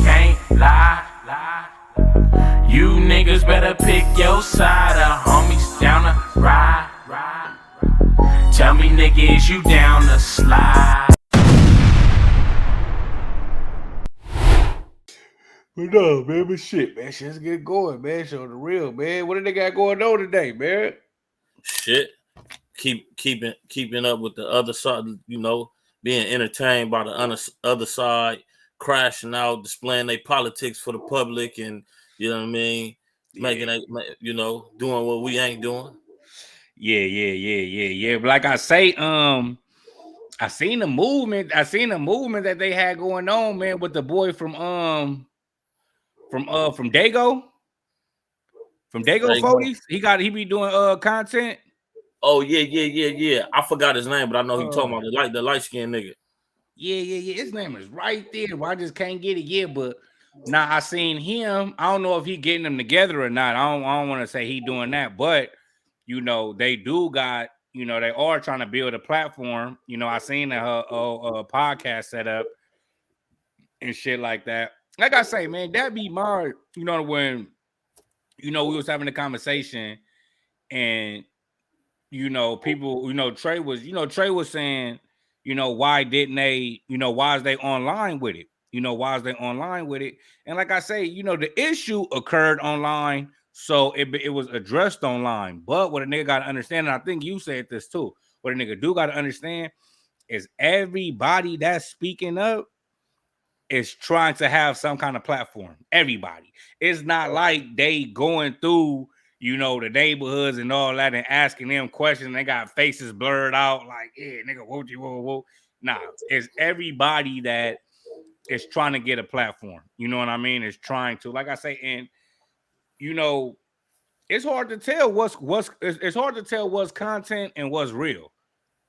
can't lie. You niggas better pick your side. The homies down the ride. Tell me, nigga, is you down the slide? But no, man, but shit, man. Shit's get going, man. Show the real, man. What did they got going on today, man? Shit. Keeping up with the other side, being entertained by the other side, crashing out, displaying their politics for the public, and you know what I mean, making doing what we ain't doing. Yeah. But like I say, I seen the movement. That they had going on, man, with the boy from Dago. From Dago Fogies. He be doing content. Oh yeah. I forgot his name, but I know he talking about the light skinned nigga. Yeah. His name is right there. Well, I just can't get it yet, but now I seen him. I don't know if he getting them together or not. I don't want to say he doing that, but they do got, they are trying to build a platform. I seen a podcast set up and shit like that. Like I say, man, that be my, when, we was having a conversation and, people, Trey was saying, why didn't they, why is they online with it? Why is they online with it? And like I say, the issue occurred online, so it was addressed online. But what a nigga got to understand, and I think you said this too, what a nigga do got to understand is everybody that's speaking up is trying to have some kind of platform. Everybody. It's not like they going through, the neighborhoods and all that and asking them questions. They got faces blurred out like, yeah, nigga, whoa. Nah, it's everybody that is trying to get a platform. You know what I mean? Is trying to, like I say, and it's hard to tell it's hard to tell what's content and what's real.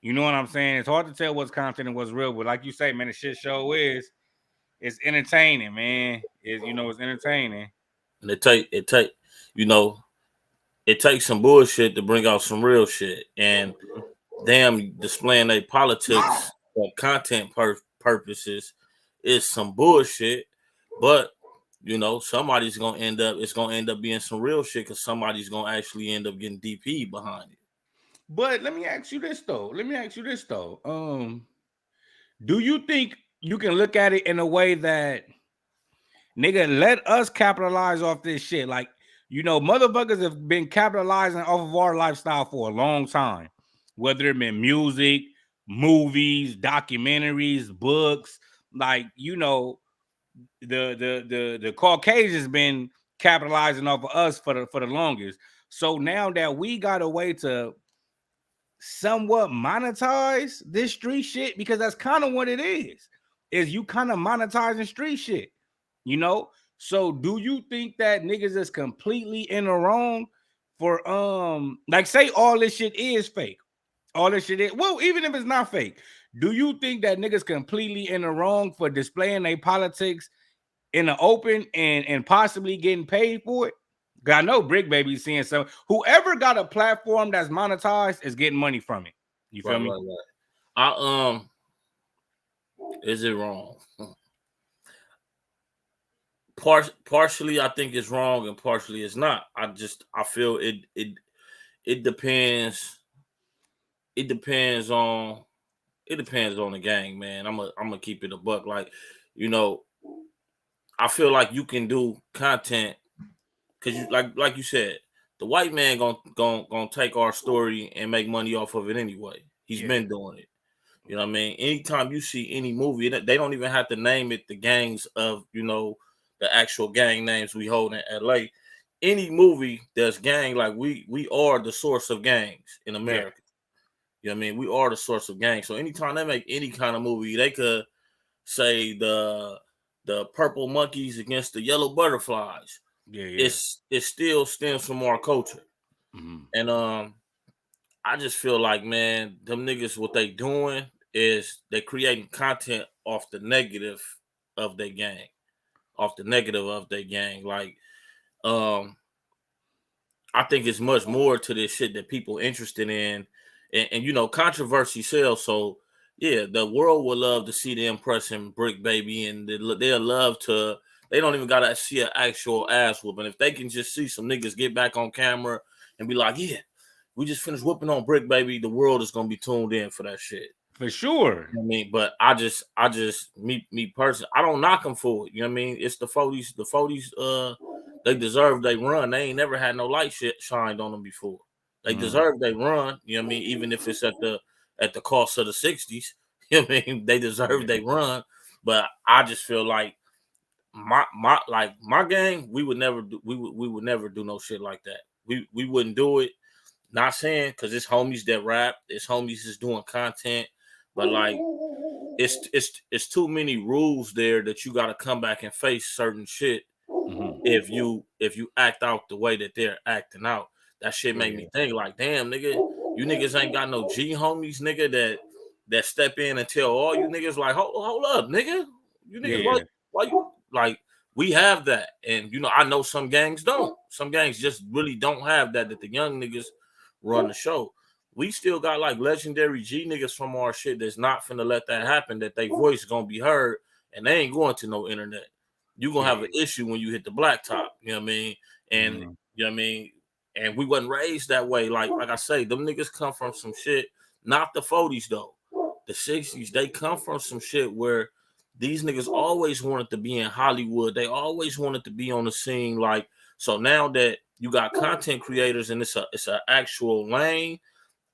You know what I'm saying? It's hard to tell what's content and what's real, but like you say, man, the shit show is it's entertaining, man. It's entertaining. And it takes some bullshit to bring out some real shit. And damn, displaying their politics for content purposes is some bullshit. But somebody's gonna end up. It's gonna end up being some real shit because somebody's gonna actually end up getting DP behind it. But let me ask you this though. Do you think you can look at it in a way that, nigga, let us capitalize off this shit? Like, motherfuckers have been capitalizing off of our lifestyle for a long time, whether it been music, movies, documentaries, books. Like, the Caucasians been capitalizing off of us for the longest. So now that we got a way to somewhat monetize this street shit, because that's kind of what it is you kind of monetizing street shit, So do you think that niggas is completely in the wrong for like say all this shit is fake? All this shit is, well, even if it's not fake, do you think that niggas completely in the wrong for displaying their politics in the open and possibly getting paid for it? I know Brick Baby's seeing some. Whoever got a platform that's monetized is getting money from it. You feel me? Right. Is it wrong? Partially, I think it's wrong, and partially it's not. I feel it depends. It depends on the gang, man. I'm gonna keep it a buck. Like, I feel like you can do content because you like you said, the white man gonna take our story and make money off of it anyway. He's been doing it. You know what I mean? Anytime you see any movie, they don't even have to name it the gangs of, the actual gang names we hold in LA. Any movie that's gang, like we are the source of gangs in America. You know what I mean? We are the source of gangs. So anytime they make any kind of movie, they could say the purple monkeys against the yellow butterflies. It still stems from our culture. Mm-hmm. And I just feel like, man, them niggas, what they doing is they creating content off the negative of their gang. Like, I think it's much more to this shit that people interested in. And controversy sells. So, yeah, the world would love to see them pressing Brick Baby, and they'll love to They don't even gotta see an actual ass whooping. If they can just see some niggas get back on camera and be like, yeah, we just finished whooping on Brick, baby, the world is gonna be tuned in for that shit. For sure. I mean, but I just me personally, I don't knock them for it. You know what I mean? It's the 40s. The 40s, they deserve they run. They ain't never had no light shit shined on them before. They deserve they run. You know what I mean? Even if it's at the cost of the 60s. You know what I mean? They deserve they run. But I just feel like my gang, we would never do we would never do no shit like that. We wouldn't do it. Not saying because it's homies that rap, it's homies that's doing content, but like it's too many rules there that you got to come back and face certain shit if you act out the way that they're acting out. That shit make me think like, damn, nigga, you niggas ain't got no G homies, nigga, that step in and tell all you niggas like, hold up, nigga, you niggas why you like. We have that, and you know, I know some gangs don't. Some gangs just really don't have that the young niggas run the show. We still got like legendary G niggas from our shit that's not finna let that happen, that they voice gonna be heard, and they ain't going to no internet. You gonna have an issue when you hit the blacktop, you know what I mean? And you know what I mean? And we wasn't raised that way. Like I say, them niggas come from some shit, not the 40s though. The 60s, they come from some shit where these niggas always wanted to be in Hollywood. They always wanted to be on the scene. Like, so now that you got content creators and it's an actual lane,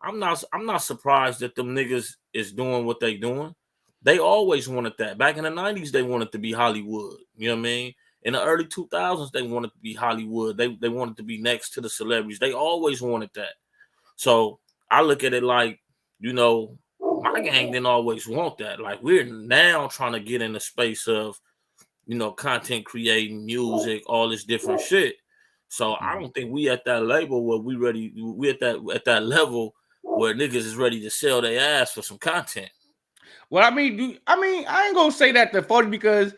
I'm not surprised that them niggas is doing what they doing. They always wanted that. Back in the 90s, they wanted to be Hollywood. You know what I mean? In the early 2000s, they wanted to be Hollywood. They wanted to be next to the celebrities. They always wanted that. So I look at it like, you know, my gang didn't always want that. Like, we're now trying to get in the space of, you know, content creating, music, all this different shit. So I don't think we at that label where we at that level where niggas is ready to sell their ass for some content. Well, I mean, I ain't gonna say that the 40 because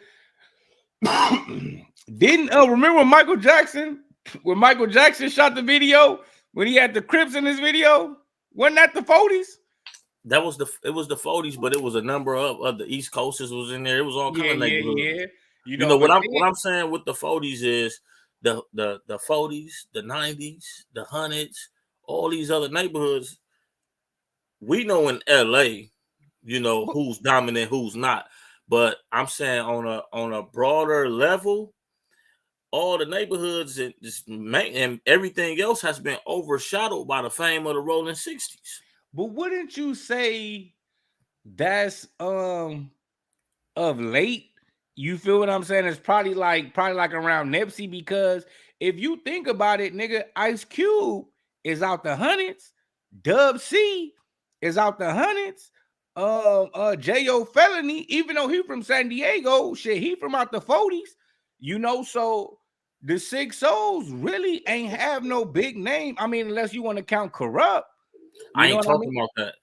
didn't remember when Michael Jackson shot the video when he had the Crips in his video? Wasn't that the 40s? It was the 40s, but it was a number of the East Coasters was in there. It was all kind of neighborhoods. Yeah. You know what I'm saying with the 40s is the 40s, the 90s, the hundreds, all these other neighborhoods. We know in LA, you know, who's dominant, who's not. But I'm saying on a broader level, all the neighborhoods and everything else has been overshadowed by the fame of the Rolling 60s. But wouldn't you say that's of late? You feel what I'm saying? It's probably like around Nipsey, because if you think about it, nigga, Ice Cube is out the hundreds, Dub C is out the hundreds, J.O. Felony, even though he from San Diego, shit, he from out the 40s, you know, so the 6 O's really ain't have no big name. I mean, unless you want to count Corrupt. I ain't talking about that.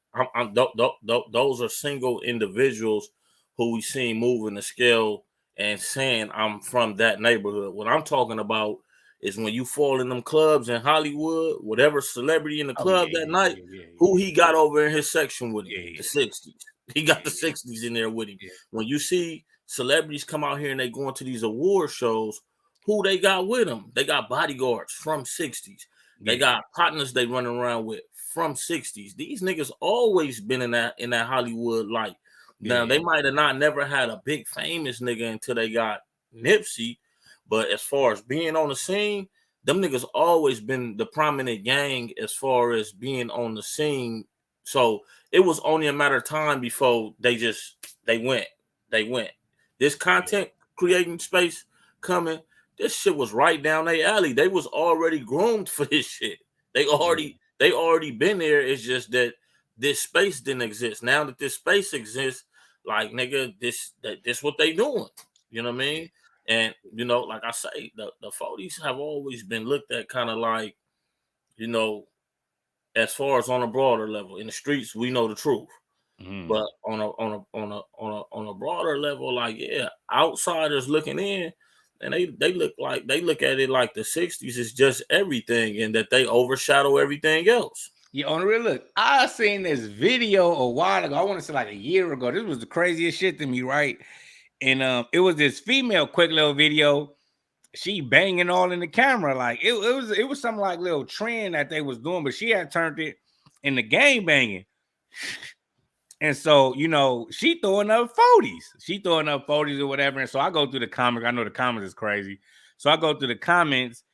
Those are single individuals who we seen moving the scale and saying I'm from that neighborhood. What I'm talking about is when you fall in them clubs in Hollywood, whatever celebrity in the club that night, who he got over in his section with him, the 60s. He got the 60s in there with him. When you see celebrities come out here and they go into these award shows, who they got with them? They got bodyguards from 60s. They got partners they running around with from 60s. These niggas always been in that Hollywood light. Now they might have not never had a big famous nigga until they got Nipsey, but as far as being on the scene, them niggas always been the prominent gang as far as being on the scene. So it was only a matter of time before they went. This content creating space coming, this shit was right down their alley. They was already groomed for this shit. They already been there. It's just that this space didn't exist. Now that this space exists, like, nigga, this what they doing. You know what I mean? And, you know, like I say, the 40s have always been looked at kind of like, you know, as far as on a broader level. In the streets, we know the truth. But on a broader level, like, yeah, outsiders looking in, and they look at it like the 60s is just everything and that they overshadow everything else. Yeah, on the real, look, I seen this video a while ago. I want to say like a year ago. This was the craziest shit to me, right? and it was this female quick little video. She banging all in the camera, like it was some like little trend that they was doing, but she had turned it in the game banging. And so, she throwing up 40s. She throwing up 40s or whatever. And so I go through the comments. I know the comments is crazy. So I go through the comments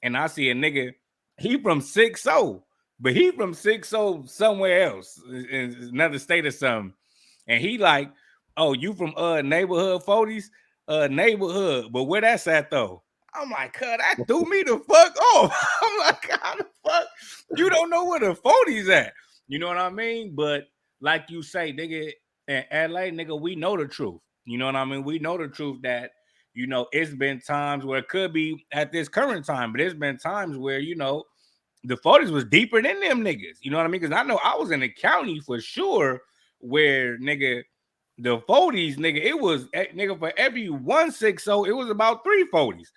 and I see a nigga, he from 6-0, but he from 6-0 somewhere else, in another state or something. And he like, oh, you from neighborhood 40s? Neighborhood. But where that's at though? I'm like, cut, that threw me the fuck off. I'm like, how the fuck? You don't know where the 40s at. You know what I mean? But like you say, nigga, in LA, nigga, we know the truth. You know what I mean? We know the truth that, it's been times where it could be at this current time, but it's been times where, the 40s was deeper than them niggas. You know what I mean? Because I know I was in the county for sure where, nigga, the 40s, nigga, it was, nigga, for every 160, it was about 3 40s.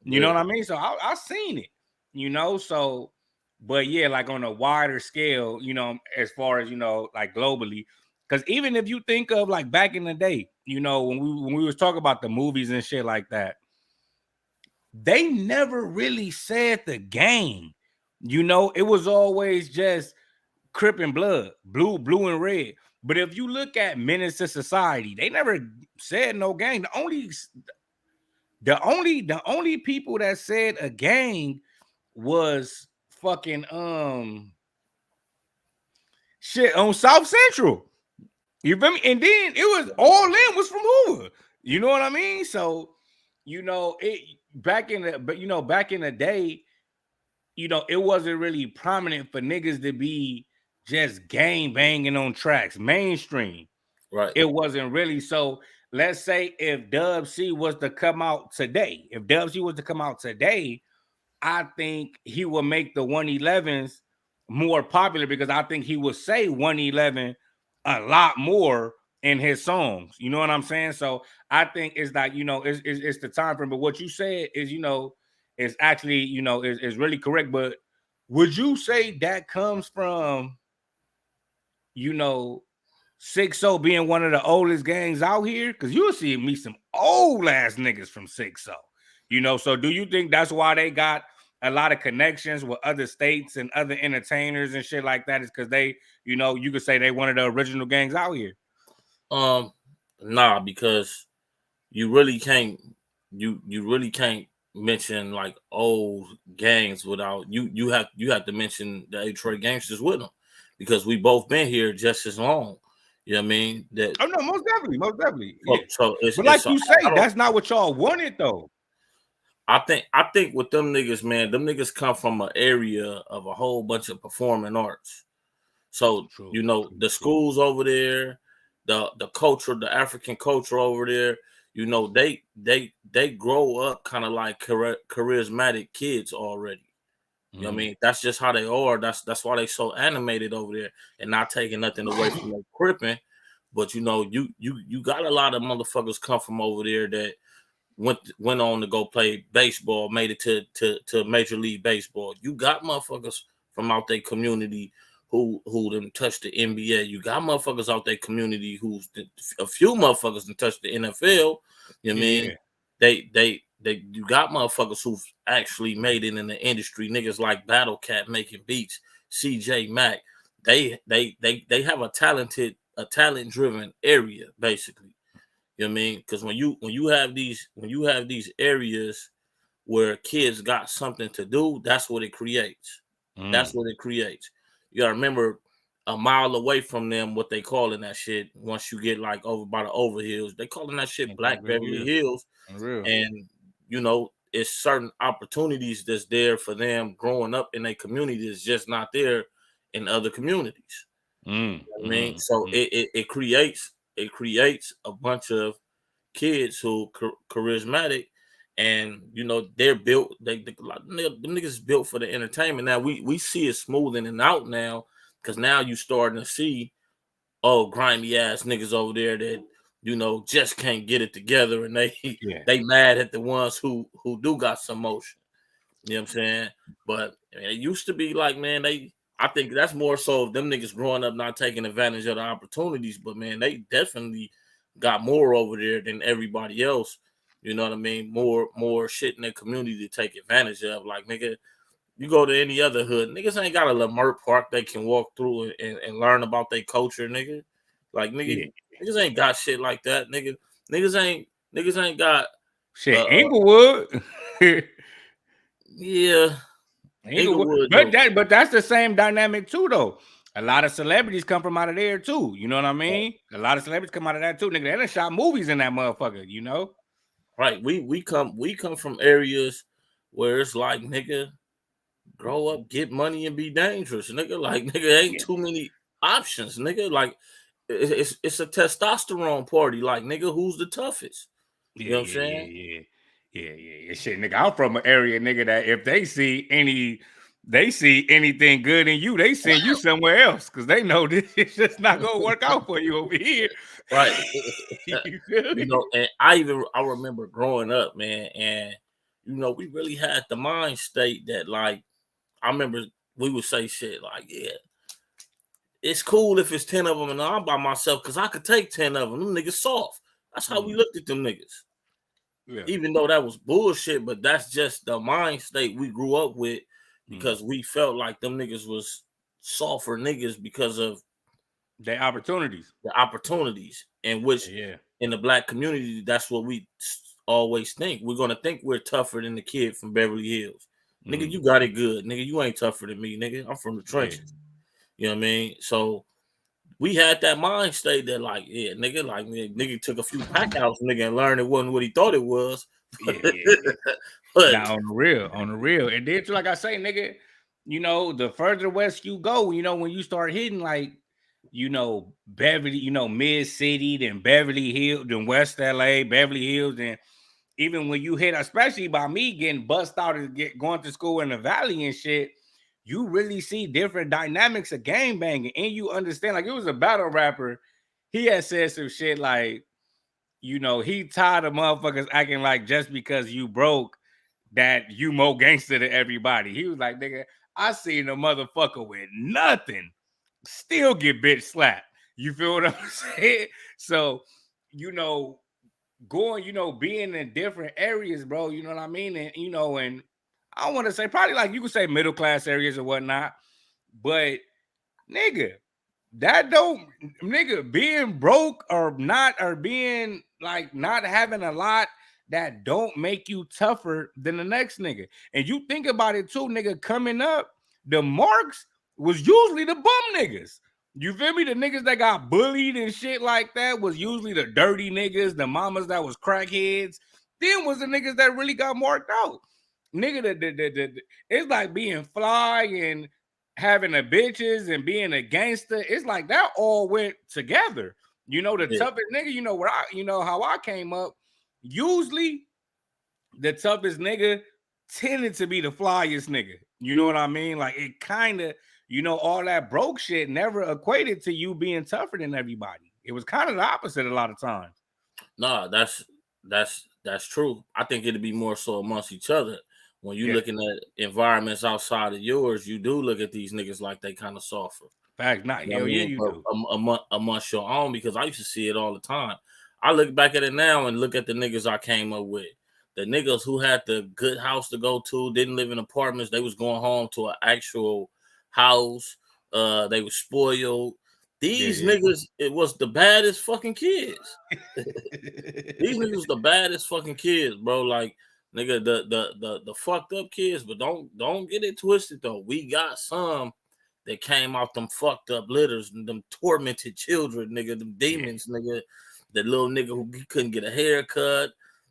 You know what I mean? So I seen it, so, but yeah, like on a wider scale, as far as, like globally, because even if you think of like back in the day, when we was talking about the movies and shit like that, they never really said the gang, it was always just Crip and Blood, blue and red. But if you look at Menace to Society, they never said no gang. The only people that said a gang was fucking shit on South Central. You feel me? And then it was all in was from Hoover. You know what I mean? So, it back in the day, it wasn't really prominent for niggas to be just gang banging on tracks, mainstream. Right. It wasn't really. So let's say if Dub C was to come out today, I think he will make the 111s more popular because I think he will say 111 a lot more in his songs. You know what I'm saying? So I think it's like, it's the time frame. But what you said is, is actually, is really correct. But would you say that comes from, 6-0 being one of the oldest gangs out here? Because you'll see me some old ass niggas from 6-0. So do you think that's why they got a lot of connections with other states and other entertainers and shit like that? Is because they, you could say they one of the original gangs out here? Nah, because you really can't mention like old gangs without you have to mention the Detroit gangsters with them, because we both been here just as long. You know what I mean? That Oh no, most definitely. so, Yeah. so it's, But like so you say, that's not what y'all wanted though. I think with them niggas, man, them niggas come from an area of a whole bunch of performing arts. So True, the schools over there, the culture, the African culture over there, they grow up kind of like charismatic kids already. You know what I mean? That's just how they are. That's why they so animated over there, and not taking nothing away from their cripping. But you got a lot of motherfuckers come from over there that went on to go play baseball, made it to Major League Baseball. You got motherfuckers from out their community who done touched the NBA. You got motherfuckers out their community a few motherfuckers done touched the NFL. You know what I mean? You got motherfuckers who've actually made it in the industry. Niggas like Battle Cat making beats, CJ Mack. They have a talent driven area basically. You know what I mean? Because when you have these areas where kids got something to do, that's what it creates. That's what it creates. You gotta remember, a mile away from them, what they calling that shit. Once you get like over by the overhills, they calling that shit Black Beverly Hills. And it's certain opportunities that's there for them growing up in a community that's just not there in other communities. You know what I mean? So it creates a bunch of kids who charismatic, and they're built. Them niggas is built for the entertainment. Now we see it smoothing out now, because now you starting to see grimy ass niggas over there that just can't get it together, and they mad at the ones who do got some motion. You know what I'm saying? But it used to be like, man, I think that's more so of them niggas growing up not taking advantage of the opportunities. But man, they definitely got more over there than everybody else. You know what I mean? More shit in their community to take advantage of. Like, nigga, you go to any other hood, niggas ain't got a Lamert Park they can walk through and learn about their culture, nigga. Like, Yeah. nigga, niggas ain't got shit like that, nigga. Niggas ain't got Shit, Inglewood. yeah, Inglewood. Inglewood But do. that's the same dynamic too, though. A lot of celebrities come from out of there too. You know what I mean? A lot of celebrities come out of that too, nigga. They done shot movies in that motherfucker, you know? Right. We come from areas where it's like, nigga, grow up, get money, and be dangerous, nigga. Like, nigga, ain't Yeah. too many options, nigga. Like, it's a testosterone party. Like, nigga, who's the toughest? You know what I'm saying? Yeah. Shit, nigga. I'm from an area, nigga, that if they see anything good in you, they send you somewhere else because they know this shit's just not gonna work out for you over here. Right. You feel me? You know, and I remember growing up, man, and you know, we really had the mind state that, like, I remember we would say shit like, yeah, it's cool if it's 10 of them and I'm by myself because I could take 10 of them. Them niggas soft. That's how we looked at them niggas. Yeah. Even though that was bullshit, but that's just the mind state we grew up with because we felt like them niggas was softer niggas because of Their opportunities. the opportunities, in which Yeah. in the black community, that's what we always think. We're gonna think we're tougher than the kid from Beverly Hills. Nigga, you got it good. Nigga, you ain't tougher than me, nigga. I'm from the trenches. You know what I mean? So we had that mind state that, like, yeah, nigga, like, nigga took a few pack outs, nigga, and learned it wasn't what he thought it was. Yeah. But Now on the real. And then, like I say, nigga, you know, the further west you go, you know, when you start hitting like, you know, Beverly, you know, Mid City, then Beverly Hills, then West LA, Beverly Hills, and even when you hit, especially by me getting bust out and going to school in the valley and shit, you really see different dynamics of game banging, and you understand. Like, it was a battle rapper. He had said some shit like, you know, he tired of motherfuckers acting like just because you broke that you more gangster than everybody. He was like, nigga, I seen a motherfucker with nothing still get bitch slapped. You feel what I'm saying? So, you know, going, you know, being in different areas, bro, you know what I mean? And, you know, and I want to say probably like you could say middle class areas or whatnot, but nigga, that don't, nigga, being broke or not, or being like not having a lot, that don't make you tougher than the next nigga. And you think about it too, nigga, coming up, the marks was usually the bum niggas. You feel me? The niggas that got bullied and shit like that was usually the dirty niggas, the mamas that was crackheads. Then was the niggas that really got marked out. Nigga, it's like being fly and having the bitches and being a gangster. It's like that all went together. You know, the toughest nigga, you know, where I, you know, how I came up, usually the toughest nigga tended to be the flyest nigga. You know what I mean? Like, it kind of, you know, all that broke shit never equated to you being tougher than everybody. It was kind of the opposite a lot of times. nah, that's true. I think it'd be more so amongst each other. When you're looking at environments outside of yours, you do look at these niggas like they kind of softer. Fact, not You know hell what I yeah, mean? you But do. amongst your own, because I used to see it all the time. I look back at it now and look at the niggas I came up with. The niggas who had the good house to go to, didn't live in apartments. They was going home to an actual house. They was spoiled. These niggas, it was the baddest fucking kids. These niggas was the baddest fucking kids, bro. Like, nigga, the fucked up kids, but don't get it twisted though. We got some that came out them fucked up litters and them tormented children, nigga, them demons, nigga. The little nigga who couldn't get a haircut.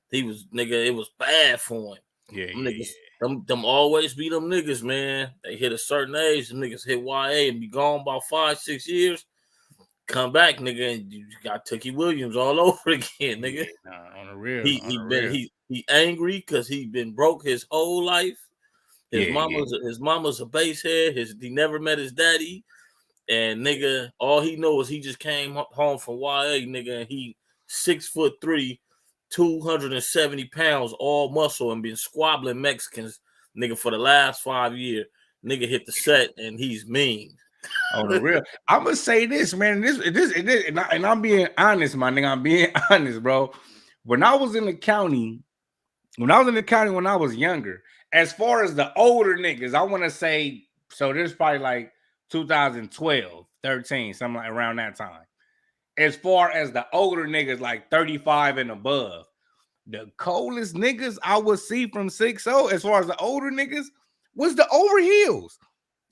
He was, nigga, it was bad for him. Them niggas, them always be them niggas, man. They hit a certain age, them niggas hit YA and be gone about 5-6 years. Come back, nigga, and you got Tookie Williams all over again, nigga. Nah, on the real, He angry because he been broke his whole life. His mama's a bass head. He never met his daddy, and nigga, all he knows is he just came home from YA, nigga, and he 6'3", 270 pounds, all muscle, and been squabbling Mexicans, nigga, for the last 5 years. Nigga hit the set and he's mean. On the real, I'm gonna say this, man. And I'm being honest, my nigga. I'm being honest, bro. When I was in the county, when I was younger, as far as the older niggas, I want to say, so there's probably like 2012, 13, something like around that time. As far as the older niggas, like 35 and above, the coldest niggas I would see from 6-0, as far as the older niggas, was the overheels.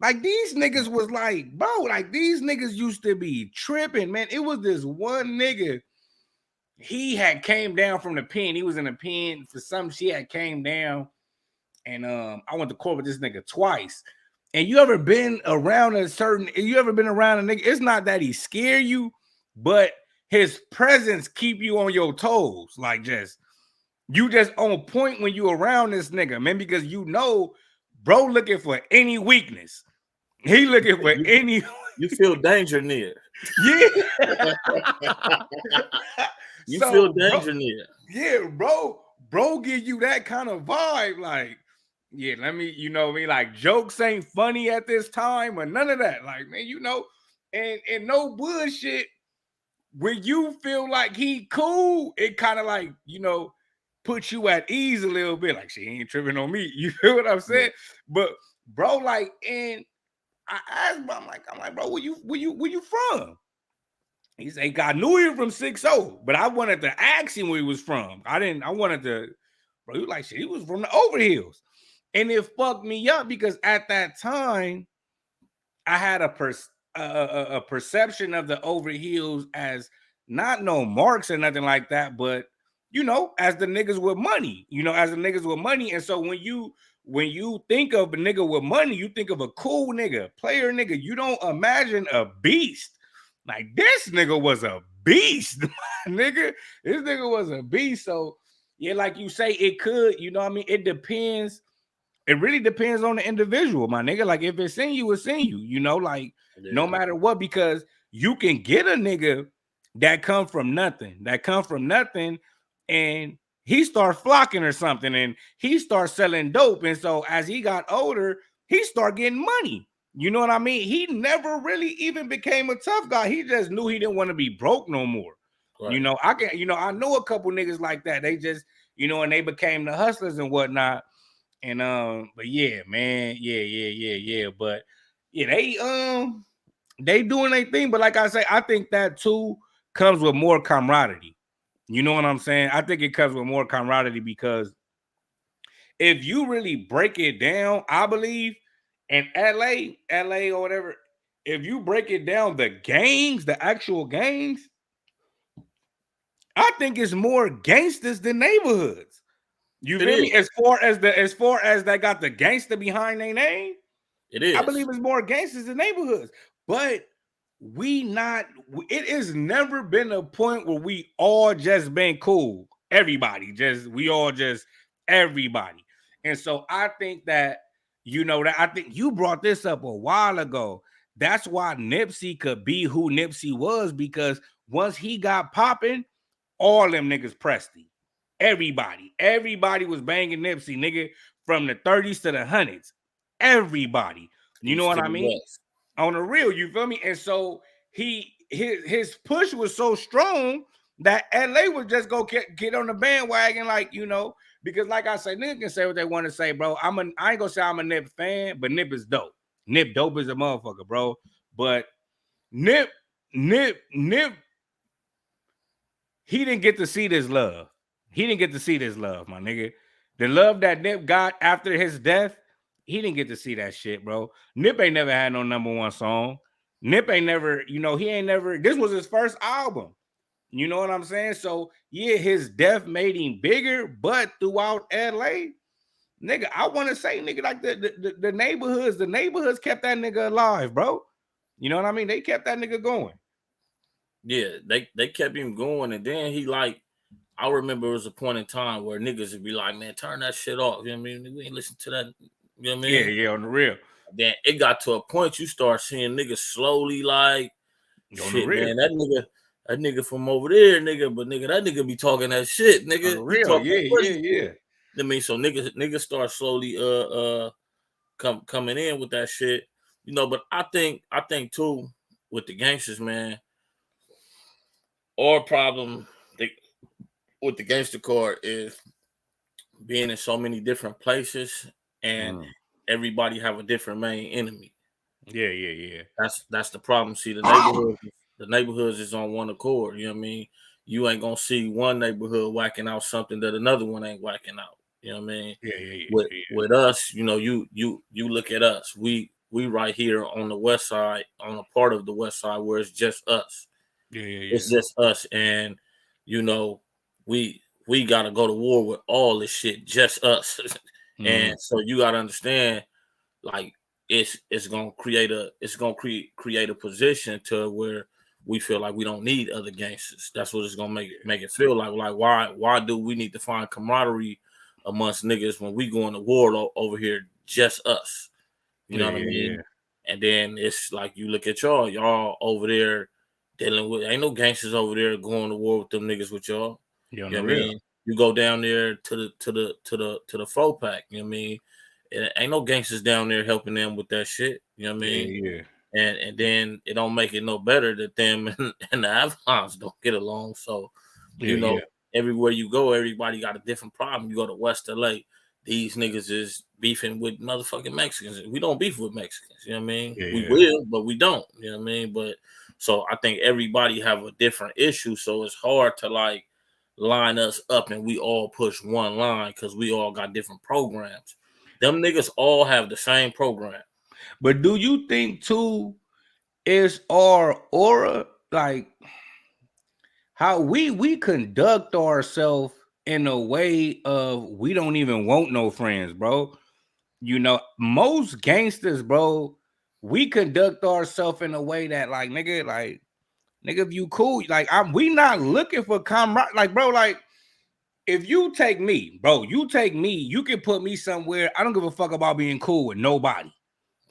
Like these niggas was like, bro, like these niggas used to be tripping, man. It was this one nigga. He had came down from the pen. He was in the pen for some shit. Had came down, and I went to court with this nigga twice. And you ever been around a certain? You ever been around a nigga? It's not that he scare you, but his presence keep you on your toes. Like you just on point when you around this nigga, man, because you know, bro, looking for any weakness. He looking for any. You feel danger near. Yeah. You feel danger near. Yeah, bro, give you that kind of vibe. Like, yeah, let me, you know me, like jokes ain't funny at this time or none of that. Like, man, you know, and no bullshit. When you feel like he cool, it kind of like, you know, put you at ease a little bit. Like, she ain't tripping on me. You feel what I'm saying? Yeah. But bro, like, and I asked, bro, I'm like, bro, where you from? He said, I knew he was from 6-0, but I wanted to ask him where he was from. I wanted to, bro, he was like, shit, he was from the Overhills. And it fucked me up because at that time, I had a perception of the Overhills as not no marks or nothing like that, but, you know, as the niggas with money, And so when you think of a nigga with money, you think of a cool nigga, player nigga. You don't imagine a beast. Like this nigga was a beast, nigga. This nigga was a beast. So yeah, like you say, it could, you know what I mean? It depends. It really depends on the individual, my nigga. Like if it's in you, it's in you, you know, like no matter what, because you can get a nigga that come from nothing, and he starts flocking or something, and he starts selling dope. And so as he got older, he started getting money. You know what I mean? He never really even became a tough guy. He just knew he didn't want to be broke no more. Right. You know, I know a couple niggas like that. They just, you know, and they became the hustlers and whatnot. And but yeah, man, yeah. But yeah, they doing their thing. But like I say, I think that too comes with more camaraderie. You know what I'm saying? I think it comes with more camaraderie because if you really break it down, I believe in LA or whatever, if you break it down, the gangs, the actual gangs, I think it's more gangsters than neighborhoods. You feel me? As far as they got the gangster behind their name, it is. I believe it's more gangsters than neighborhoods. But it has never been a point where we all just been cool. Everybody, everybody. And so I think that, you know, that I think you brought this up a while ago. That's why Nipsey could be who Nipsey was, because once he got popping, all them niggas pressed him. Everybody was banging Nipsey, nigga, from the 30s to the 100s. Everybody. You know what I mean? On the real, you feel me? And so his push was so strong that LA would just go get on the bandwagon, like, you know, because like I say, niggas can say what they want to say, bro. I ain't gonna say I'm a Nip fan, but Nip is dope. Nip dope is a motherfucker, bro. But Nip, he didn't get to see this love. He didn't get to see this love, my nigga. The love that Nip got after his death, he didn't get to see that shit, bro. Nip ain't never had no #1 song. Nip ain't never, you know, this was his first album. You know what I'm saying? So, yeah, his death made him bigger, but throughout LA, nigga, I want to say, nigga, like the neighborhoods kept that nigga alive, bro. You know what I mean? They kept that nigga going. Yeah, they kept him going, and then he like, I remember it was a point in time where niggas would be like, man, turn that shit off. You know what I mean? We ain't listen to that. You know what I mean? Yeah, on the real. Then it got to a point you start seeing niggas slowly like, shit, man, that nigga from over there, nigga, but nigga, that nigga be talking that shit, nigga. On the real, yeah. I mean, so niggas start slowly coming in with that shit. But I think too with the gangsters, man, our problem with the gangster card is being in so many different places and Mm. everybody have a different main enemy. Yeah, yeah, That's the problem. See, yeah. the neighborhoods is on one accord. You know what I mean? You ain't gonna see one neighborhood whacking out something that another one ain't whacking out. You know what I mean? Yeah, yeah, With yeah, with us, you look at us. We right here on the west side, on a part of the west side where it's just us. yeah, yeah, It's yeah, just us, and you know, we gotta go to war with all this shit, just us. yeah. And so you gotta understand, like it's gonna create a position to where we feel like we don't need other gangsters. That's what it's gonna make it feel like. Like why do we need to find camaraderie amongst niggas when we going to war over here just us? You Yeah, know what I yeah, yeah. mean? And then it's like you look at y'all over there dealing with ain't no gangsters over there going to war with them niggas with y'all. Yeah, on You the know what I real. mean? You go down there to the 4 pack, you know what I mean? It ain't no gangsters down there helping them with that shit. You know what I Yeah, mean? yeah, And then it don't make it no better that them and the Avons don't get along. So, yeah, you yeah, know, everywhere you go, everybody got a different problem. You go to West LA, these niggas is beefing with motherfucking Mexicans. We don't beef with Mexicans, you know what I mean? yeah, We yeah, will, but we don't, you know what I mean? But so I think everybody have a different issue. So it's hard to like line us up and we all push one line because we all got different programs. Them niggas all have the same program. But do you think too? Is our aura like how we conduct ourselves in a way of we don't even want no friends, bro? Most gangsters, bro, we conduct ourselves in a way that like nigga, if you cool, like we not looking for camaraderie, like bro, like if you take me, bro, you can put me somewhere. I don't give a fuck about being cool with nobody.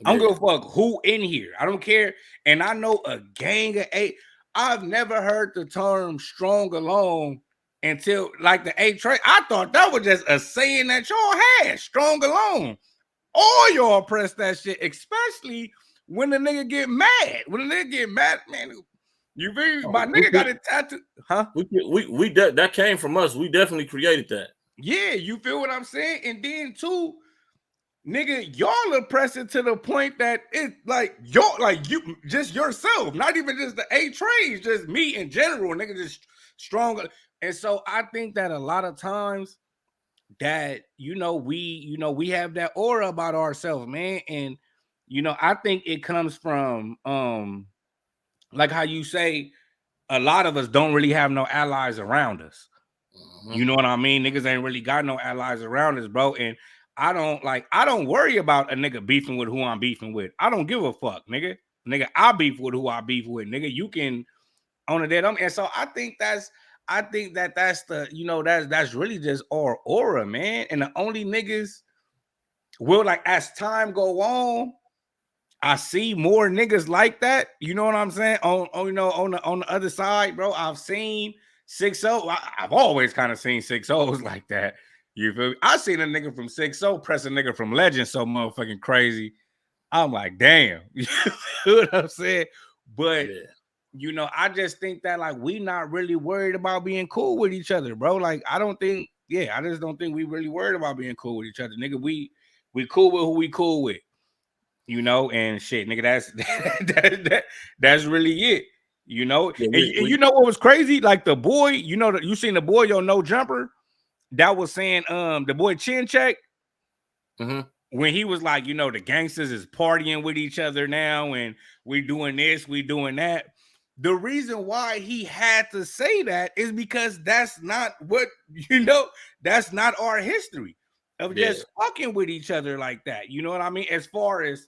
I don't Yeah. give a fuck who in here. I don't care. And I know a gang of eight. I've never heard the term strong alone until like the eight trade. I thought that was just a saying that y'all had, strong alone. All y'all press that shit, especially when the nigga get mad. When the nigga get mad, man, you feel me? My Oh, nigga got it tattooed. Huh? that came from us. We definitely created that. Yeah, you feel what I'm saying? And then too, nigga, y'all are pressing to the point that it like y'all like you just yourself, not even just the eight trades, just me in general, nigga, just stronger. And so I think that a lot of times that we have that aura about ourselves, man. And I think it comes from like how you say a lot of us don't really have no allies around us. Mhm. You know what I mean? Niggas ain't really got no allies around us, bro. And I don't worry about a nigga beefing with who I'm beefing with. I don't give a fuck, nigga. Nigga, I beef with who I beef with. Nigga, you can own a dead. And so I think that that's the, that's really just our aura, man. And the only niggas will like as time go on, I see more niggas like that. You know what I'm saying? On the other side, bro. I've seen 6-0. I've always kind of seen 6-0s like that. You feel me? I seen a nigga from 6-0 press a nigga from Legend so motherfucking crazy. I'm like, damn. You feel what I'm saying? But Yeah. I just think that like we not really worried about being cool with each other, bro. Like, I just don't think we really worried about being cool with each other. Nigga, we cool with who we cool with. And shit, nigga, that's really it. Yeah, And you know what was crazy? Like the boy, you seen the boy, no jumper, that was saying, the boy Chin Check, Mhm. when he was like, the gangsters is partying with each other now, and we doing this, we doing that. The reason why he had to say that is because that's not what that's not our history of Yeah. just fucking with each other like that. You know what I mean? As far as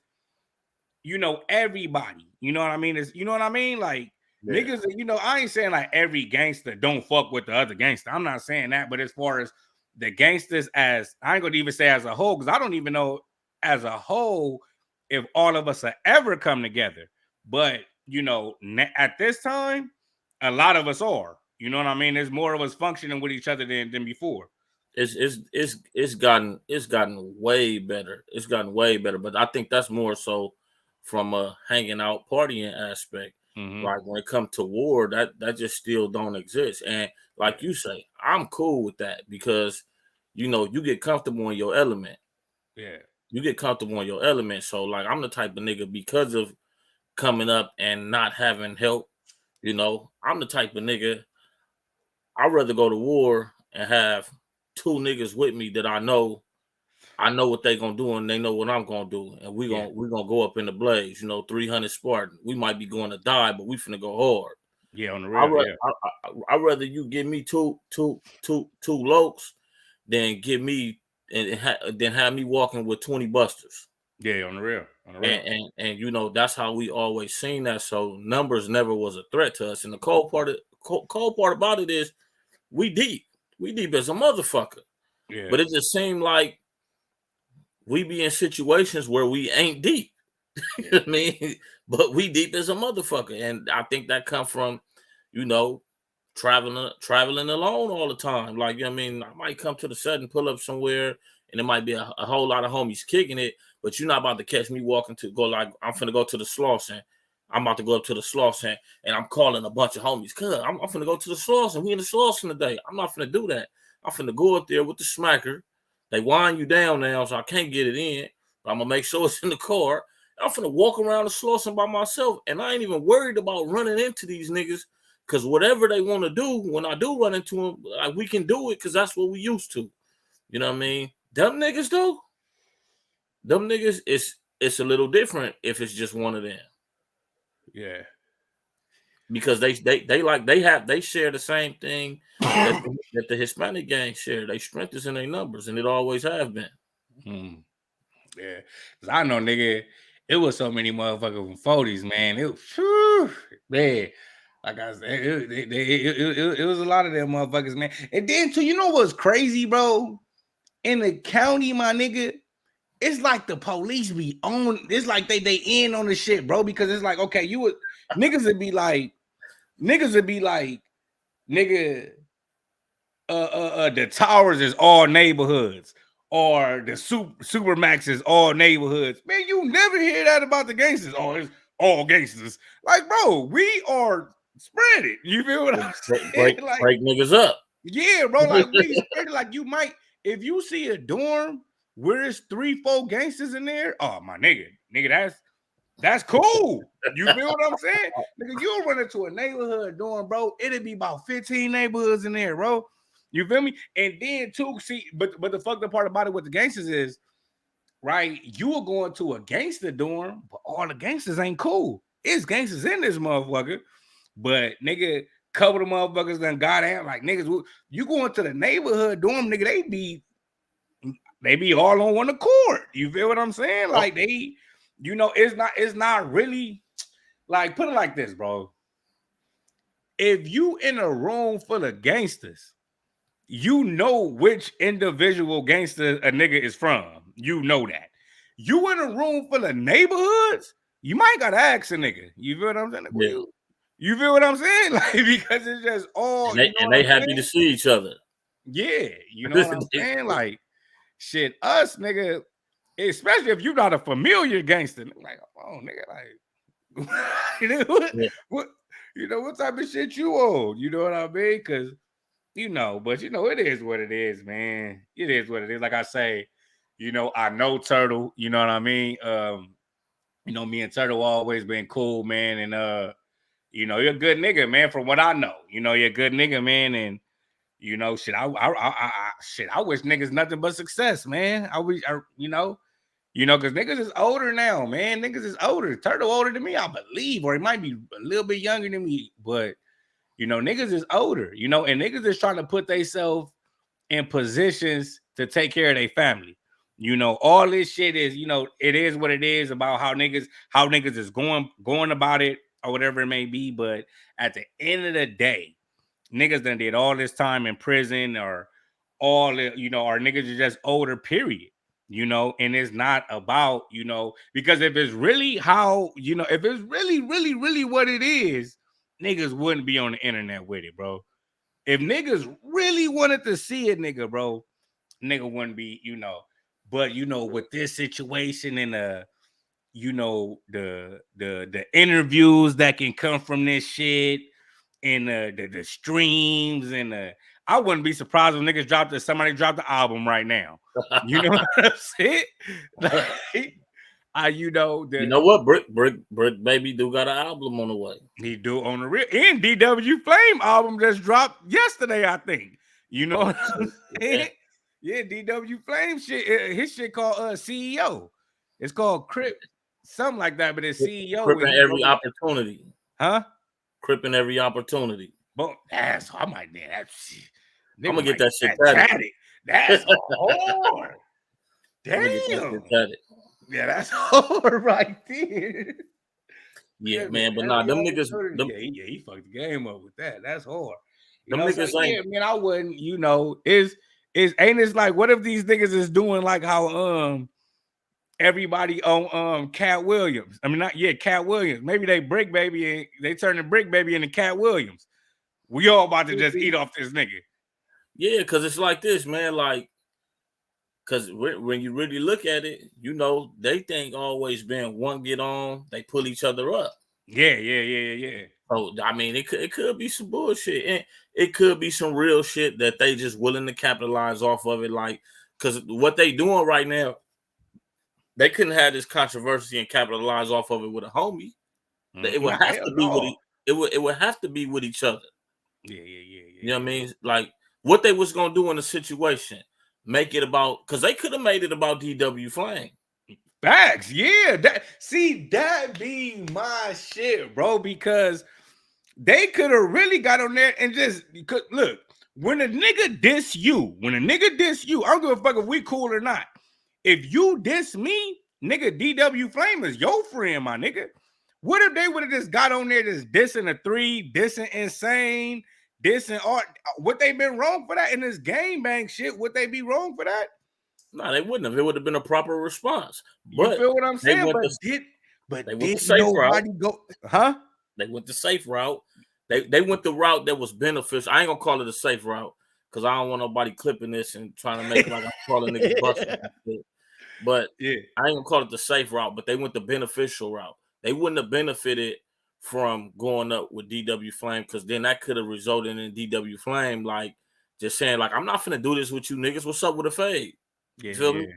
everybody. You know what I mean? You know what I mean? Like Yeah. niggas, I ain't saying like every gangster don't fuck with the other gangster. I'm not saying that, but as far as the gangsters, as I ain't gonna even say as a whole, because I don't even know as a whole if all of us are ever come together. But at this time, a lot of us are. You know what I mean? There's more of us functioning with each other than before. It's gotten way better. It's gotten way better. But I think that's more so from a hanging out partying aspect. Mm-hmm. Like when it comes to war, that just still don't exist. And like Yeah. you say, I'm cool with that because you get comfortable in your element. Yeah. You get comfortable in your element. So like I'm the type of nigga because of coming up and not having help, I'm the type of nigga I'd rather go to war and have two niggas with me that I know what they gonna do and they know what I'm gonna do, and we Yeah. gonna we gonna go up in the blaze. 300 Spartan. We might be going to die, but we finna go hard. Yeah. On the I real. Yeah. I'd rather you give me two lokes than give me than have me walking with 20 busters. Yeah. On the real. On the real. And that's how we always seen that. So numbers never was a threat to us. And the cold part about it is we deep as a motherfucker. Yeah. But it just seemed like we be in situations where we ain't deep. You know what I mean? But we deep as a motherfucker. And I think that come from, you know, traveling alone all the time. Like, you know what I mean? I might come to the set and pull up somewhere and it might be a whole lot of homies kicking it, but you're not about to catch me walking to go like I'm finna go to the Slauson. I'm about to go up to the Slauson and I'm calling a bunch of homies. Cuz I'm finna go to the Slauson. We in the Slauson today. I'm not finna do that. I'm finna go up there with the smacker. They wind you down now, so I can't get it in. But I'm gonna make sure it's in the car. I'm finna walk around the Slauson by myself, and I ain't even worried about running into these niggas. Cause whatever they want to do, when I do run into them, like, we can do it because that's what we used to. You know what I mean? Them niggas though, them niggas, it's a little different if it's just one of them. Yeah. Because they share the same thing that the Hispanic gang share. They strength is in their numbers, and it always have been. Mm. Yeah. Cause I know, nigga, it was so many motherfuckers from 40s, man. Man. Like I said, it was a lot of them motherfuckers, man. And then too, you know what's crazy, bro? In the county, my nigga, it's like the police be on. It's like they in on the shit, bro. Because it's like, okay, niggas would be like, nigga, the towers is all neighborhoods, or the supermax is all neighborhoods. Man, you never hear that about the gangsters. Oh, it's all gangsters. Like, bro, we are spread it. You feel what I'm saying? Like, Break niggas up. yeah, bro. Like, we spread it. Like, you might, if you see a dorm where it's 3-4 gangsters in there. Oh, my nigga, that's cool. You feel what I'm saying? Nigga, you'll run into a neighborhood dorm, bro. It'll be about 15 neighborhoods in there, bro. You feel me? And then too, see, but the fucked up part about it with the gangsters is, right? You are going to a gangster dorm, but all the gangsters ain't cool. It's gangsters in this motherfucker, but nigga, couple of motherfuckers done got out. Like, niggas, you going to the neighborhood dorm, nigga, they be all on one accord. You feel what I'm saying? Like, they, it's not really, like, put it like this, bro. If you in a room full of gangsters, you know which individual gangster a nigga is from. You know that. You in a room full of neighborhoods, you might gotta ask a nigga. You feel what I'm saying? Like, Yeah. you feel what I'm saying? Like, because it's just all, And they happy to see each other. Yeah, you know what I'm saying? Like, shit, us, nigga, especially if you're not a familiar gangster, like, oh, nigga, like, what type of shit you own? You know what I mean? Because, but it is what it is, man. It is what it is. Like I say, I know Turtle, you know what I mean? Me and Turtle always been cool, man. And you're a good nigga, man, from what I know. You're a good nigga, man, and shit, I wish niggas nothing but success, man. I wish, because niggas is older now, man. Niggas is older. Turtle older than me, I believe, or he might be a little bit younger than me. But niggas is older, and niggas is trying to put themselves in positions to take care of their family. All this shit is, it is what it is about how niggas is going about it or whatever it may be. But at the end of the day, niggas done did all this time in prison, or our niggas are just older, period. And it's not about, because if it's really how, if it's really, really, really what it is, niggas wouldn't be on the internet with it, bro. If niggas really wanted to see it, nigga, bro, nigga wouldn't be, but with this situation and you know, the interviews that can come from this shit and the streams and I wouldn't be surprised if niggas somebody dropped the album right now. You know what I'm saying? Like, you know what? Brick Baby do got an album on the way. He do on the real and DW Flame album just dropped yesterday, I think. You know what I'm saying? Yeah, DW Flame shit. His shit called CEO. It's called Crip, something like that, but it's CEO. Cripping every opportunity. Huh? Cripping every opportunity. But that's I might I'm gonna get that shit tatted. That's hard. Damn. Yeah, that's hard right there. Yeah, man, but nah, them niggas. He fucked the game up with that. That's hard. Them niggas ain't. Yeah, man, I wouldn't. You know, ain't it's like what if these niggas is doing like how everybody on Cat Williams? I mean, Cat Williams. Maybe they Brick Baby and they turn the Brick Baby into Cat Williams. We all about to just eat off this nigga. Yeah, because it's like this, man. Like, because when you really look at it, you know, they think always been one get on, they pull each other up. Yeah. So, I mean, it could be some bullshit. And it could be some real shit that they just willing to capitalize off of it. Like, because what they doing right now, they couldn't have this controversy and capitalize off of it with a homie. It would have to be it would have to be with each other. Yeah. You know what I mean? Like, what they was going to do in the situation. Make it about, because they could have made it about DW Flame. Facts, yeah. That be my shit, bro. Because they could have really got on there and just look. When a nigga diss you, I don't give a fuck if we cool or not. If you diss me, nigga, DW Flame is your friend, my nigga. What if they would have just got on there just dissing a 3, dissing Insane? Dissing art, would they been wrong for that in this game bang shit? Would they be wrong for that? No, they wouldn't have. It would have been a proper response. But you feel what I'm saying? But did nobody go? Huh? They went the safe route. They went the route that was beneficial. I ain't gonna call it a safe route because I don't want nobody clipping this and trying to make like I'm calling niggas busting. But yeah, I ain't gonna call it the safe route. But they went the beneficial route. They wouldn't have benefited from going up with DW Flame, because then that could have resulted in DW Flame like just saying like, I'm not finna do this with you niggas. What's up with a fade? You feel me?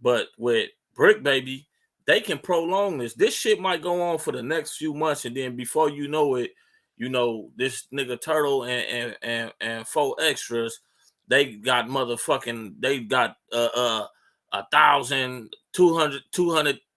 But with Brick Baby, they can prolong this. This shit might go on for the next few months, and then before you know it, you know, this nigga Turtle and 4 extras, they got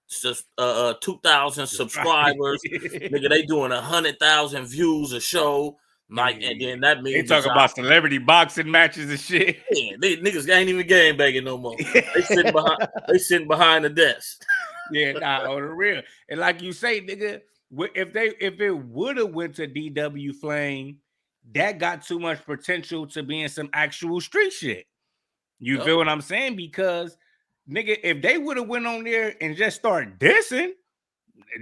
2,000 subscribers. Nigga, they doing 100,000 views a show. Like, and then that means they talk about celebrity boxing matches and shit. Yeah, these niggas ain't even game banging no more. They sitting behind the desk. Yeah, on the real. And like you say, nigga, if it would have went to DW Flame, that got too much potential to be in some actual street shit. You feel what I'm saying? Because nigga, if they would have went on there and just started dissing,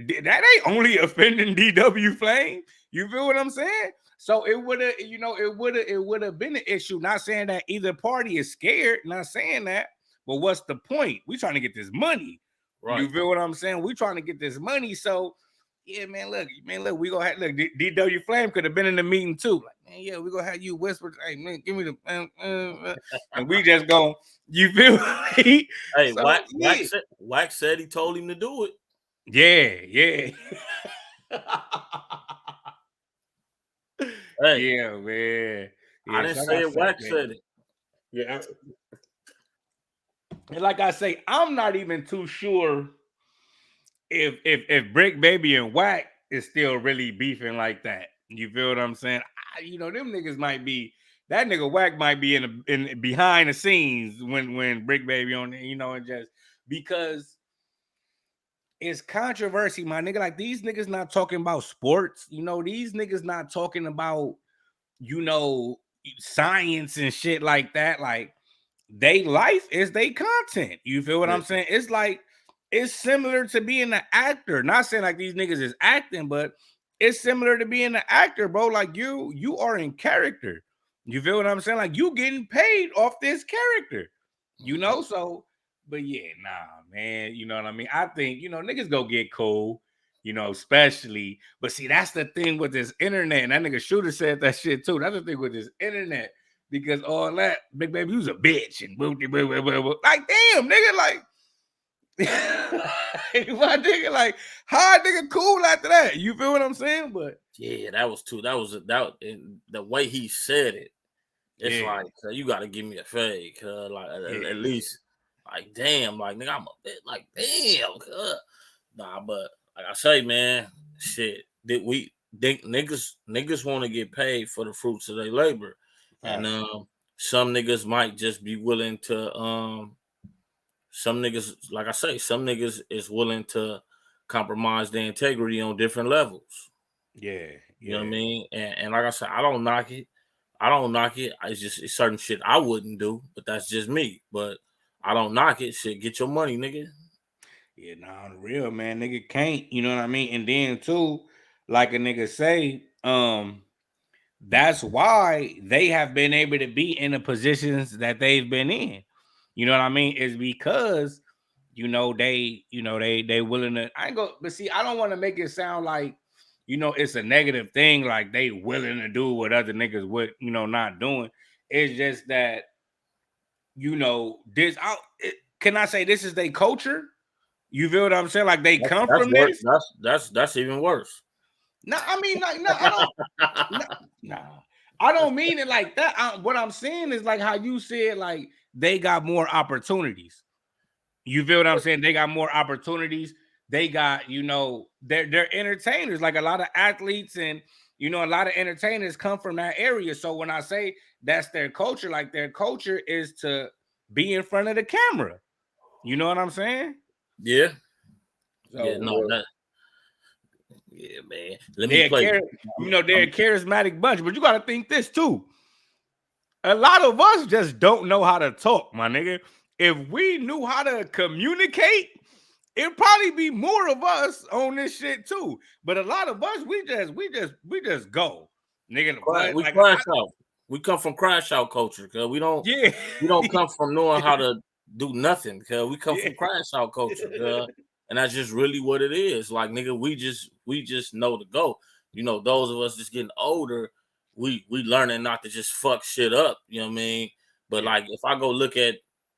that ain't only offending DW Flame. You feel what I'm saying? So it would have, it would have been an issue. Not saying that either party is scared, not saying that, but what's the point? We trying to get this money. Right. You feel what I'm saying? We trying to get this money. So yeah, man, look, we gonna have DW Flame could have been in the meeting too. Like, man, yeah, we gonna have you whisper, hey man, give me the and we just gonna, you feel me? Hey, so, Wax said he told him to do it. Yeah. Hey, yeah, man. Yeah, I didn't say it. Wax said it. Yeah. And like I say, I'm not even too sure if Brick Baby and Wack is still really beefing like that. You feel what I'm saying? Them niggas might be, that nigga Wack might be in behind the scenes when Brick Baby on there, and just because it's controversy, my nigga. Like, these niggas not talking about sports, these niggas not talking about, science and shit like that. Like, they life is they content. You feel what I'm saying? It's like, it's similar to being an actor. Not saying like these niggas is acting, but it's similar to being an actor, bro. Like, you are in character. You feel what I'm saying? Like, you getting paid off this character, So But yeah, nah, man. You know what I mean? I think, niggas go get cool, especially. But see, that's the thing with this internet. And that nigga Shooter said that shit too. That's the thing with this internet. Because all that, Big Baby, you was a bitch. And like, damn, nigga, like, my nigga, like, how a nigga cool after that? You feel what I'm saying? But yeah, that was too. And the way he said it, it's yeah, like you got to give me a fade, like yeah, at least, like damn, like nigga, I'm a bit like damn, nah, but like I say, man, shit, did we think niggas want to get paid for the fruits of their labor, and facts. some niggas might just be willing to some niggas, like I say, some niggas is willing to compromise their integrity on different levels. Yeah, You know what I yeah. mean? And like I said, I don't knock it. I don't knock it. It's certain shit I wouldn't do, but that's just me. But I don't knock it. Shit, get your money, nigga. Yeah, nah, on the real, man, nigga can't, you know what I mean? And then too, like a nigga say, that's why they have been able to be in the positions that they've been in. You know what I mean? Is because they willing to. I ain't go, but see, I don't want to make it sound like it's a negative thing, like they willing to do what other niggas would not doing. It's just that this. Can I say this is their culture? You feel what I'm saying? Like they come That's from worse. this. That's even worse. No, I mean, like, no, I don't. No, nah, I don't mean it like that. What I'm saying is like how you said, like they got more opportunities. You feel what I'm saying? They got more opportunities. They got, they're entertainers. Like a lot of athletes and a lot of entertainers come from that area. So when I say that's their culture, like their culture is to be in front of the camera. You know what I'm saying? Yeah. Yeah. So No. That. Yeah, man. Let me they're play. they're a charismatic bunch, but you got to think this too. A lot of us just don't know how to talk, my nigga. If we knew how to communicate, it'd probably be more of us on this shit too. But a lot of us, we just go, nigga. But We like, crash out. We come from crash out culture, cause yeah, we don't come from knowing how to do nothing, cause we come yeah, from crash out culture, and that's just really what it is. Like nigga, we just know to go. Those of us just getting older, we learning not to just fuck shit up. You know what I mean? But yeah, like if I go look at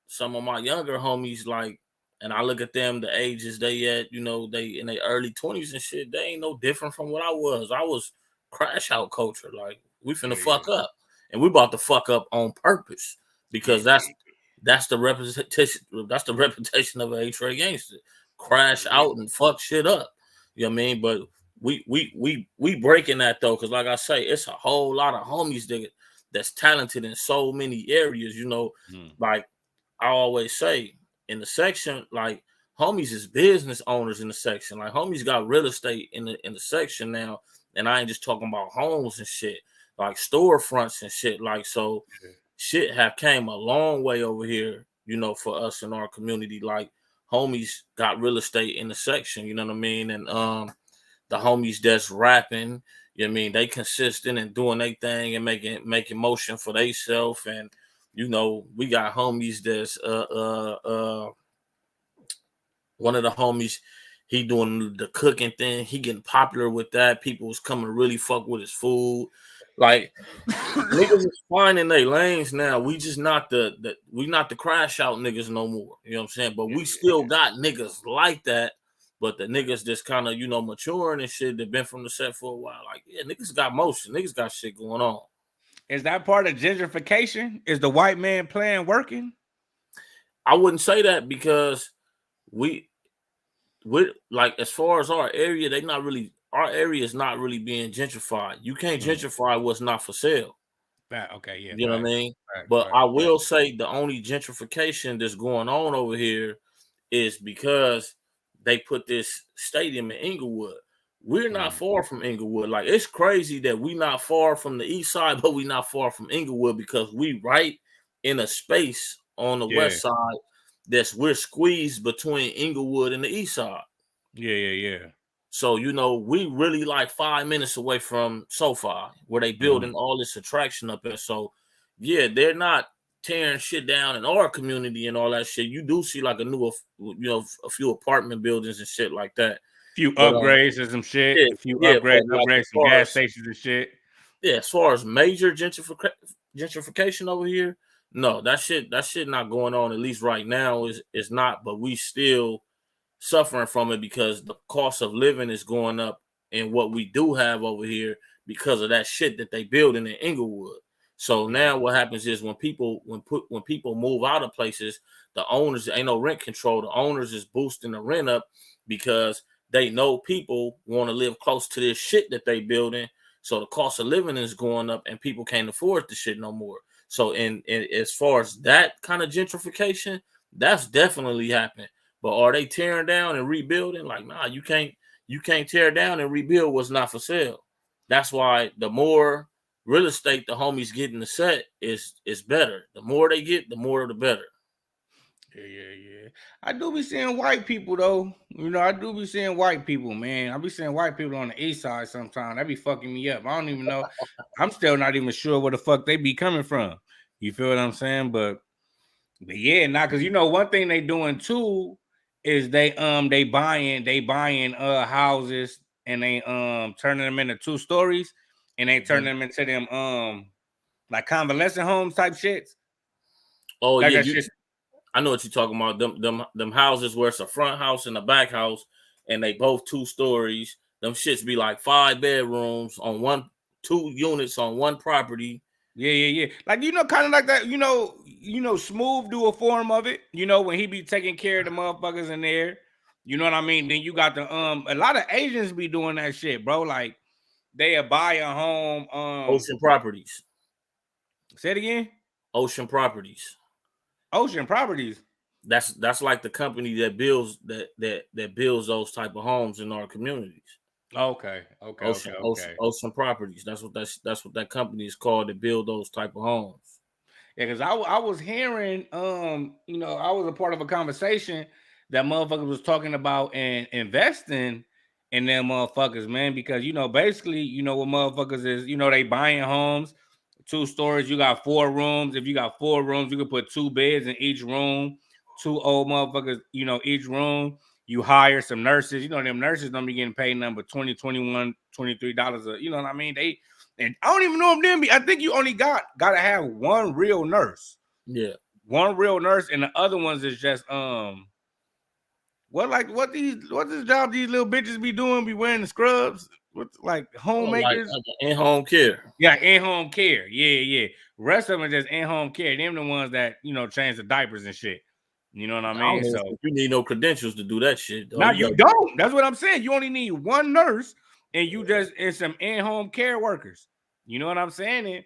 some of my younger homies, like, and I look at them, the ages they at, they in their early 20s and shit, they ain't no different from what I was. I was crash out culture. Like we finna yeah, fuck up, and we about to fuck up on purpose yeah, because that's the representation. That's the reputation of a Trey gangster. Crash yeah, out and fuck shit up. You know what I mean? But we breaking that though, because like I say, it's a whole lot of homies that's talented in so many areas. mm, Like I always say in the section, like homies is business owners in the section. Like homies got real estate in the section now, and I ain't just talking about homes and shit, like storefronts and shit. Like so, yeah, shit have came a long way over here. For us in our community, like homies got real estate in the section. You know what I mean? And the homies that's rapping, you know what I mean, they consistent and doing their thing and making motion for themselves. And we got homies that's one of the homies, he doing the cooking thing. He getting popular with that. People was coming to really fuck with his food. Like niggas is finding their lanes now. We just not the crash out niggas no more. You know what I'm saying? But we still got niggas like that. But the niggas just kind of, maturing and shit that been from the set for a while. Like, yeah, niggas got motion. Niggas got shit going on. Is that part of gentrification? Is the white man plan working? I wouldn't say that because we like as far as our area, our area is not really being gentrified. You can't gentrify what's not for sale. Okay, yeah, You know what I facts, mean? facts, But facts, I facts. will say the only gentrification that's going on over here is because they put this stadium in Inglewood. We're not far from Inglewood. Like it's crazy that we not far from the east side, but we not far from Inglewood because we right in a space on the Yeah, west side we're squeezed between Inglewood and the east side. yeah, yeah, yeah. So, we really like 5 minutes away from SoFi, where they Mhm. building all this attraction up there. So, yeah, they're not tearing shit down in our community and all that shit, you do see like a few apartment buildings and shit like that. Few But upgrades and some shit. yeah, A few but like upgrades as some far gas as stations and shit. as far as major gentrification over here, no, that shit not going on, at least right now is not, but we still suffering from it because the cost of living is going up in what we do have over here because of that shit that they building in Inglewood. So now what happens is when people move out of places, the owners, ain't no rent control. The owners is boosting the rent up because they know people want to live close to this shit that they building. So the cost of living is going up and people can't afford the shit no more. So in as far as that kind of gentrification, that's definitely happening. But are they tearing down and rebuilding? Like, nah, you can't tear down and rebuild what's not for sale. That's why the more real estate the homies get in the set is better. The more they get, the more the better. Yeah. I do be seeing white people though. You know, I do be seeing white people, man. I be seeing white people on the east side sometimes. That be fucking me up. I don't even know. I'm still not even sure where the fuck they be coming from. You feel what I'm saying? But yeah, not because you know one thing they doing too is they buying houses and they turning them into 2 stories and they turning them into them like convalescent homes type shits. Oh Like yeah, that shit. I know what you're talking about. Them houses where it's a front house and a back house, and they both 2 stories. Them shits be like 5 bedrooms on 2 units on one property. Yeah. Like kind of like that. Smooth do a form of it. When he be taking care of the motherfuckers in there. You know what I mean? Then you got the a lot of Asians be doing that shit, bro. Like they buy a home. Ocean Properties. Say it again. Ocean Properties. Ocean Properties. That's like the company that builds that builds those type of homes in our communities. Okay. Ocean Properties. That's what that company is called, to build those type of homes. Yeah, because I was hearing, I was a part of a conversation that motherfuckers was talking about and investing in them motherfuckers, man. Because basically, what motherfuckers is, they buying homes, 2 stories. You got 4 rooms. If you got 4 rooms, you can put 2 beds in each room. 2 old motherfuckers, each room. You hire some nurses. Them nurses don't be getting paid number $20, $21, $23 you know what I mean? And I don't even know if them be. I think you only gotta have one real nurse. Yeah. One real nurse, and the other ones is just what this job these little bitches be doing? Be wearing the scrubs? What like homemakers? Like in-home care. Yeah, in-home care. Yeah. Rest of them are just in-home care. Them the ones that change the diapers and shit. You know what I mean? So you need no credentials to do that shit. Now you don't. That's what I'm saying. You only need one nurse, and you and some in-home care workers. You know what I'm saying? And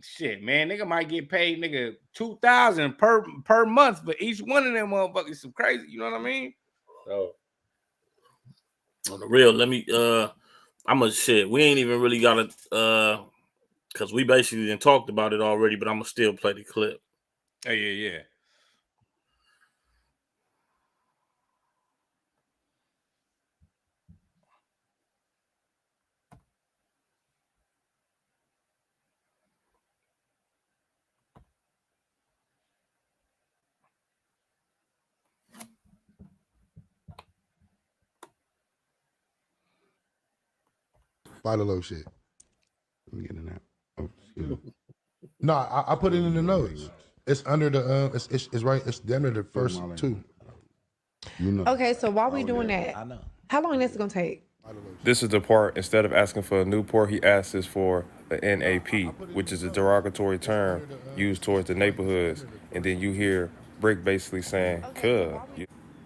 shit, man, nigga might get paid nigga $2,000 per month for each one of them motherfuckers. Some crazy. You know what I mean? So on the real, let me I'm gonna shit. We ain't even really got to because we basically done talked about it already, but I'm gonna still play the clip. Oh yeah. Buy the low shit. Let me get in that. Oh, no, I put it in the notes. It's under the it's right. It's under the first 2. Okay, so while we doing that, I know. How long is this gonna take? This is the part, instead of asking for a new port, he asks us for the NAP, which is a derogatory term used towards the neighborhoods. And then you hear Brick basically saying, "Cuz."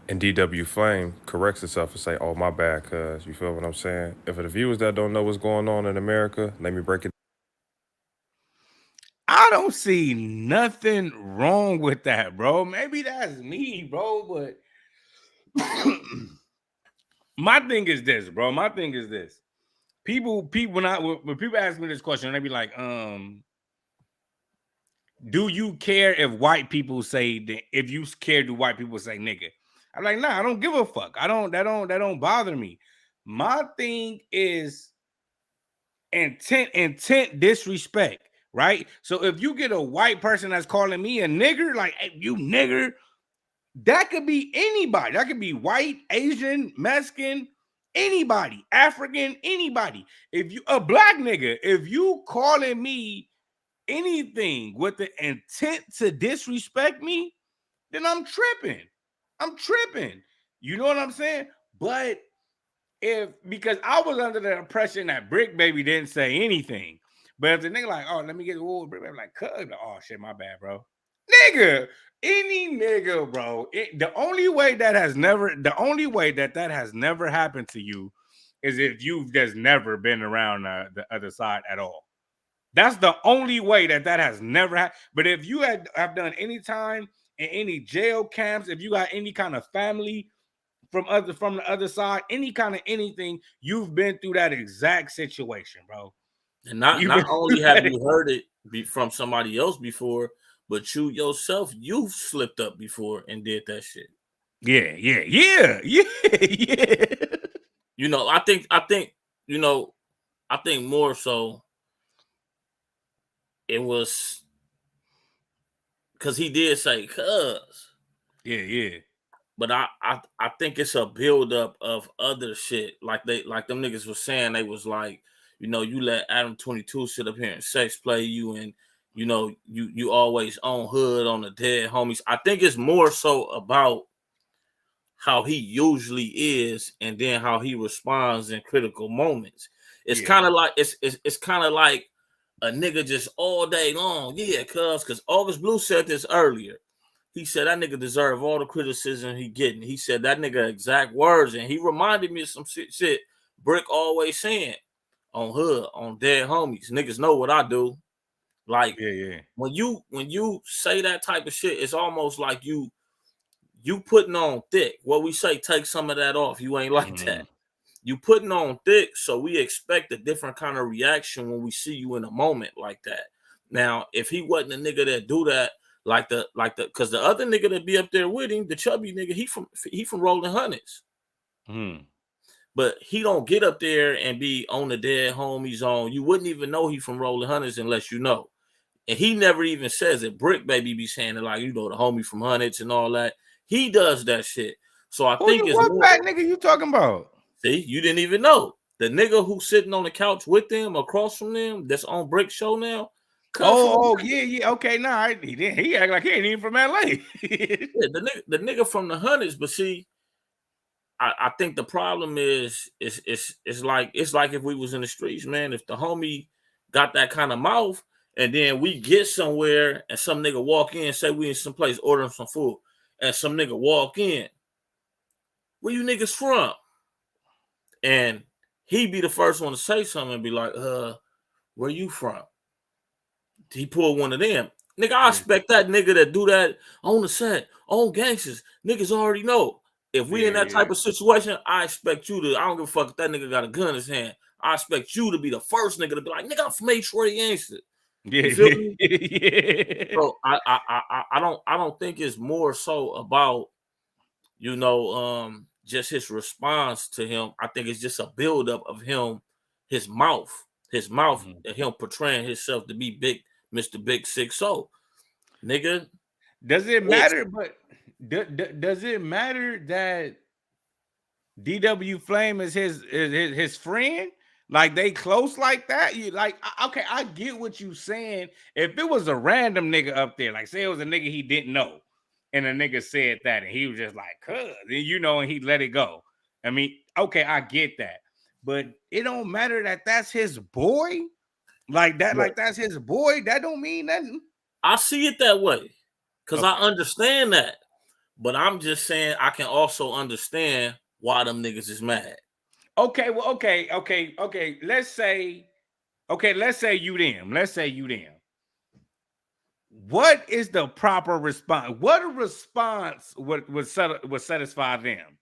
And DW Flame corrects itself and say, "Oh, my bad, cuz." You feel what I'm saying? And for the viewers that don't know what's going on in America, let me break it. I don't see nothing wrong with that, bro. Maybe that's me, bro, but my thing is this, bro. My thing is this. People when people ask me this question, they be like, do you care if white people say that? If you care, do white people say nigga? I'm like, nah, I don't give a fuck. That don't bother me. My thing is intent disrespect. right? So if you get a white person that's calling me a nigger, like, hey, you nigger, that could be anybody. That could be white, Asian, Mexican, anybody, African, anybody. If you a black nigga, if you calling me anything with the intent to disrespect me, then I'm tripping. I'm tripping. You know what I'm saying? But because I was under the impression that Brick Baby didn't say anything. But if the nigga like, oh, let me get the Brick Baby, like, oh shit, my bad, bro. Nigga, any nigga, bro. The only way that has never happened to you is if you've just never been around the other side at all. That's the only way that has never happened. But if you have done any time in any jail camps, if you got any kind of family from the other side, any kind of anything, you've been through that exact situation, bro. And not only have you heard it from somebody else before, but you yourself, you've slipped up before and did that shit. Yeah. You know, I think, you know, I think more so it was because he did say cuz. Yeah. But I think it's a buildup of other shit. Like them niggas was saying, they was like, you know, you let Adam 22 sit up here and sex play you, and you know, you always on hood on the dead homies. I think it's more so about how he usually is, and then how he responds in critical moments. It's kind of like it's kind of like a nigga just all day long. Yeah, cuz August Blue said this earlier. He said that nigga deserve all the criticism he getting. He said that nigga exact words, and he reminded me of some shit Brick always saying on hood, on dead homies. Niggas know what I do. Like, when you say that type of shit, it's almost like you putting on thick. What we say, take some of that off. You ain't like that. You putting on thick, so we expect a different kind of reaction when we see you in a moment like that. Now, if he wasn't a nigga that do that, because the other nigga that be up there with him, the chubby nigga, he from Rolling Hundreds. But he don't get up there and be on the dead homies on. You wouldn't even know he from Rolling Hundreds unless you know. And he never even says it. Brick Baby be saying it like, you know, the homie from Hundreds and all that. He does that shit. So I think it's what more, fat nigga you talking about? See, you didn't even know. The nigga who's sitting on the couch with them, across from them, that's on Brick Show now. Yeah. Okay, nah, he act like he ain't even from LA. Yeah, the nigga from the Hundreds, but see, I think the problem is it's like if we was in the streets, man. If the homie got that kind of mouth, and then we get somewhere and some nigga walk in, say we in some place ordering some food, and some nigga walk in, where you niggas from? And he be the first one to say something and be like, where you from? He pulled one of them. Nigga, I expect that nigga that do that on the set, on gangsters. Niggas already know. If we in that type of situation, I expect you to, I don't give a fuck if that nigga got a gun in his hand. I expect you to be the first nigga to be like, nigga, I'm from Detroit gangster. You feel me? So I don't think it's more so about, you know, just his response to him. I think it's just a buildup of him, his mouth, and him portraying himself to be big, Mr. Big 6-0. Nigga. Does it matter? But does it matter that DW Flame is his friend? Like, they close like that? You like, okay, I get what you saying. If it was a random nigga up there, like say it was a nigga he didn't know, and a nigga said that, and he was just like, cuz, you know, and he let it go. I mean, okay, I get that. But it don't matter that that's his boy. Like that, like that's his boy. That don't mean nothing. I see it that way. Because I understand that. But I'm just saying I can also understand why them niggas is mad. Okay, well, okay. Let's say you them. What is the proper response? What a response would satisfy them?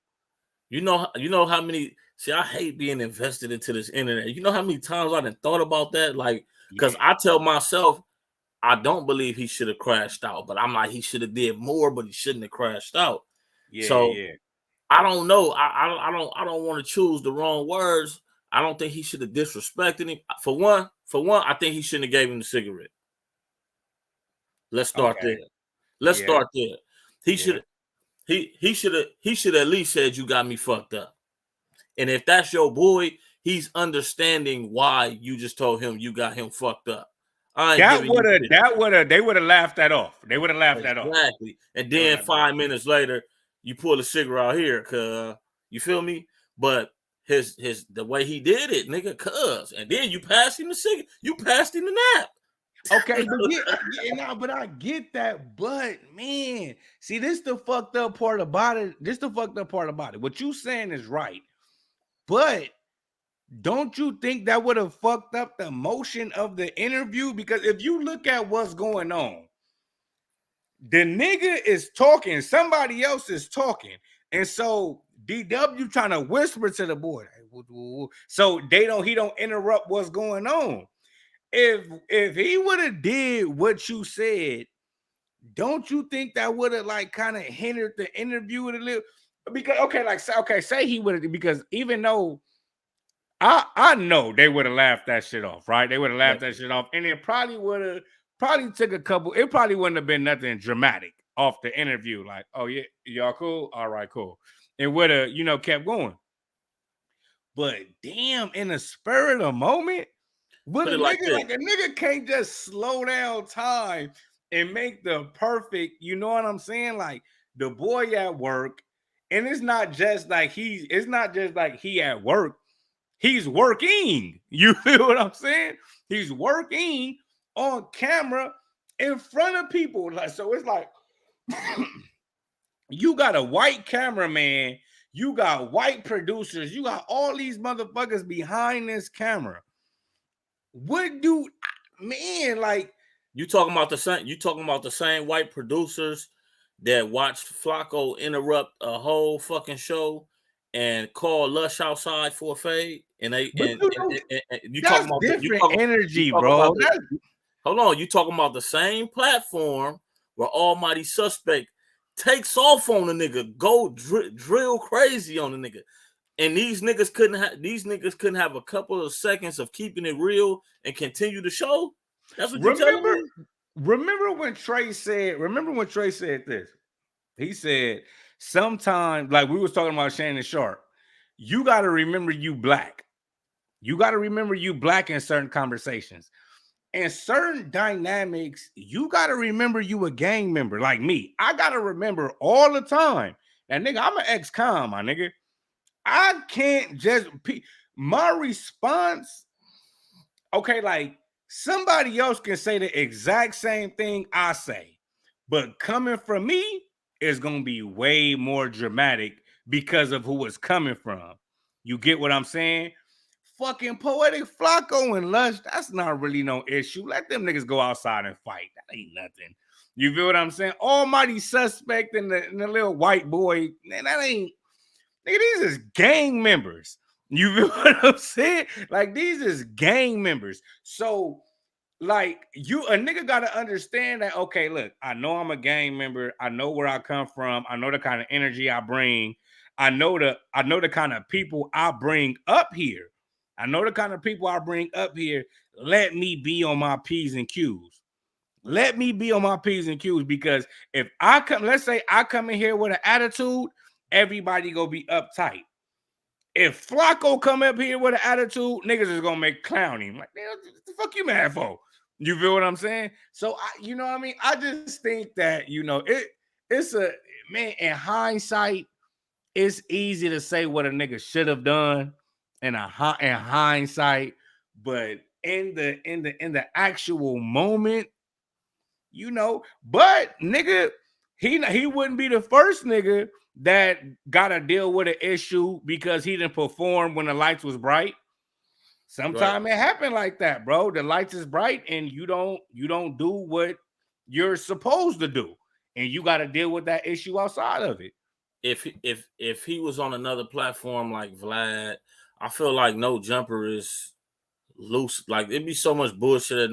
You know how many. See, I hate being invested into this internet. You know how many times I done thought about that? Like, because I tell myself I don't believe he should have crashed out, but I'm like, he should have did more, but he shouldn't have crashed out. I don't know. I don't want to choose the wrong words. I don't think he should have disrespected him. For one, I think he shouldn't have gave him the cigarette. Let's start there. Let's start there. He should at least said you got me fucked up. And if that's your boy, he's understanding why you just told him you got him fucked up. They would have laughed that off. They would have laughed that off. Exactly. And then 5 minutes later, you pull a cigarette out here, cuz you feel me? But the way he did it, nigga, cuz. And then you passed him the cigarette, you passed him the nap. Okay, but I get that. But man, see, this the fucked up part about it. What you saying is right. But don't you think that would have fucked up the emotion of the interview? Because if you look at what's going on, the nigga is talking, somebody else is talking, and so DW trying to whisper to the boy, so he don't interrupt what's going on. If he would have did what you said, don't you think that would have like kind of hindered the interview a little? Because say he would have, because even though I know they would have laughed that shit off, right? They would have laughed that shit off, and it probably took a couple. It probably wouldn't have been nothing dramatic off the interview, like, oh yeah, y'all cool, all right, cool, and would have kept going. But damn, in the spur of the moment, what a nigga can't just slow down time and make the perfect. You know what I'm saying? Like the boy at work, and it's not just like he at work. He's working. You feel what I'm saying? He's working on camera in front of people. Like, so it's like you got a white cameraman, you got white producers, you got all these motherfuckers behind this camera. What do like you talking about the same white producers that watched Flacco interrupt a whole fucking show and call Lush outside for a fade? And you talking about different energy, bro. Hold on, you talking about the same platform where Almighty Suspect takes off on the nigga, go drill crazy on the nigga, and these niggas couldn't have a couple of seconds of keeping it real and continue the show. That's what you're telling me. Remember when Trey said this? He said, sometimes, like we was talking about Shannon Sharp, you got to remember you black. You got to remember you black in certain conversations. And certain dynamics, you got to remember you a gang member. Like me, I got to remember all the time. And nigga, I'm an ex-con, my nigga. I can't just... My response, okay, like somebody else can say the exact same thing I say, but coming from me is going to be way more dramatic because of who it's coming from. You get what I'm saying? Fucking Poetic Flacco and Lush, that's not really no issue. Let them niggas go outside and fight. That ain't nothing. You feel what I'm saying? Almighty Suspect and the little white boy, man, that ain't... Nigga, these is gang members. You feel what I'm saying? Like, these is gang members. So, like, a nigga gotta understand that, okay, look, I know I'm a gang member. I know where I come from. I know the kind of energy I bring. I know the kind of people I bring up here. Let me be on my P's and Q's. Let me be on my P's and Q's, because if let's say I come in here with an attitude, everybody gonna be uptight. If Flacco come up here with an attitude, niggas is gonna make clowning. Like, what the fuck you mad for? You feel what I'm saying? So, you know what I mean? I just think that, it's a, man, in hindsight, it's easy to say what a nigga should have done in hindsight, but in the actual moment, but nigga, he wouldn't be the first nigga that gotta deal with an issue because he didn't perform when the lights was bright. Sometimes it happened like that, bro. The lights is bright and you don't do what you're supposed to do, and you got to deal with that issue outside of it. If he was on another platform like Vlad, I feel like No Jumper is loose. Like, it'd be so much bullshit.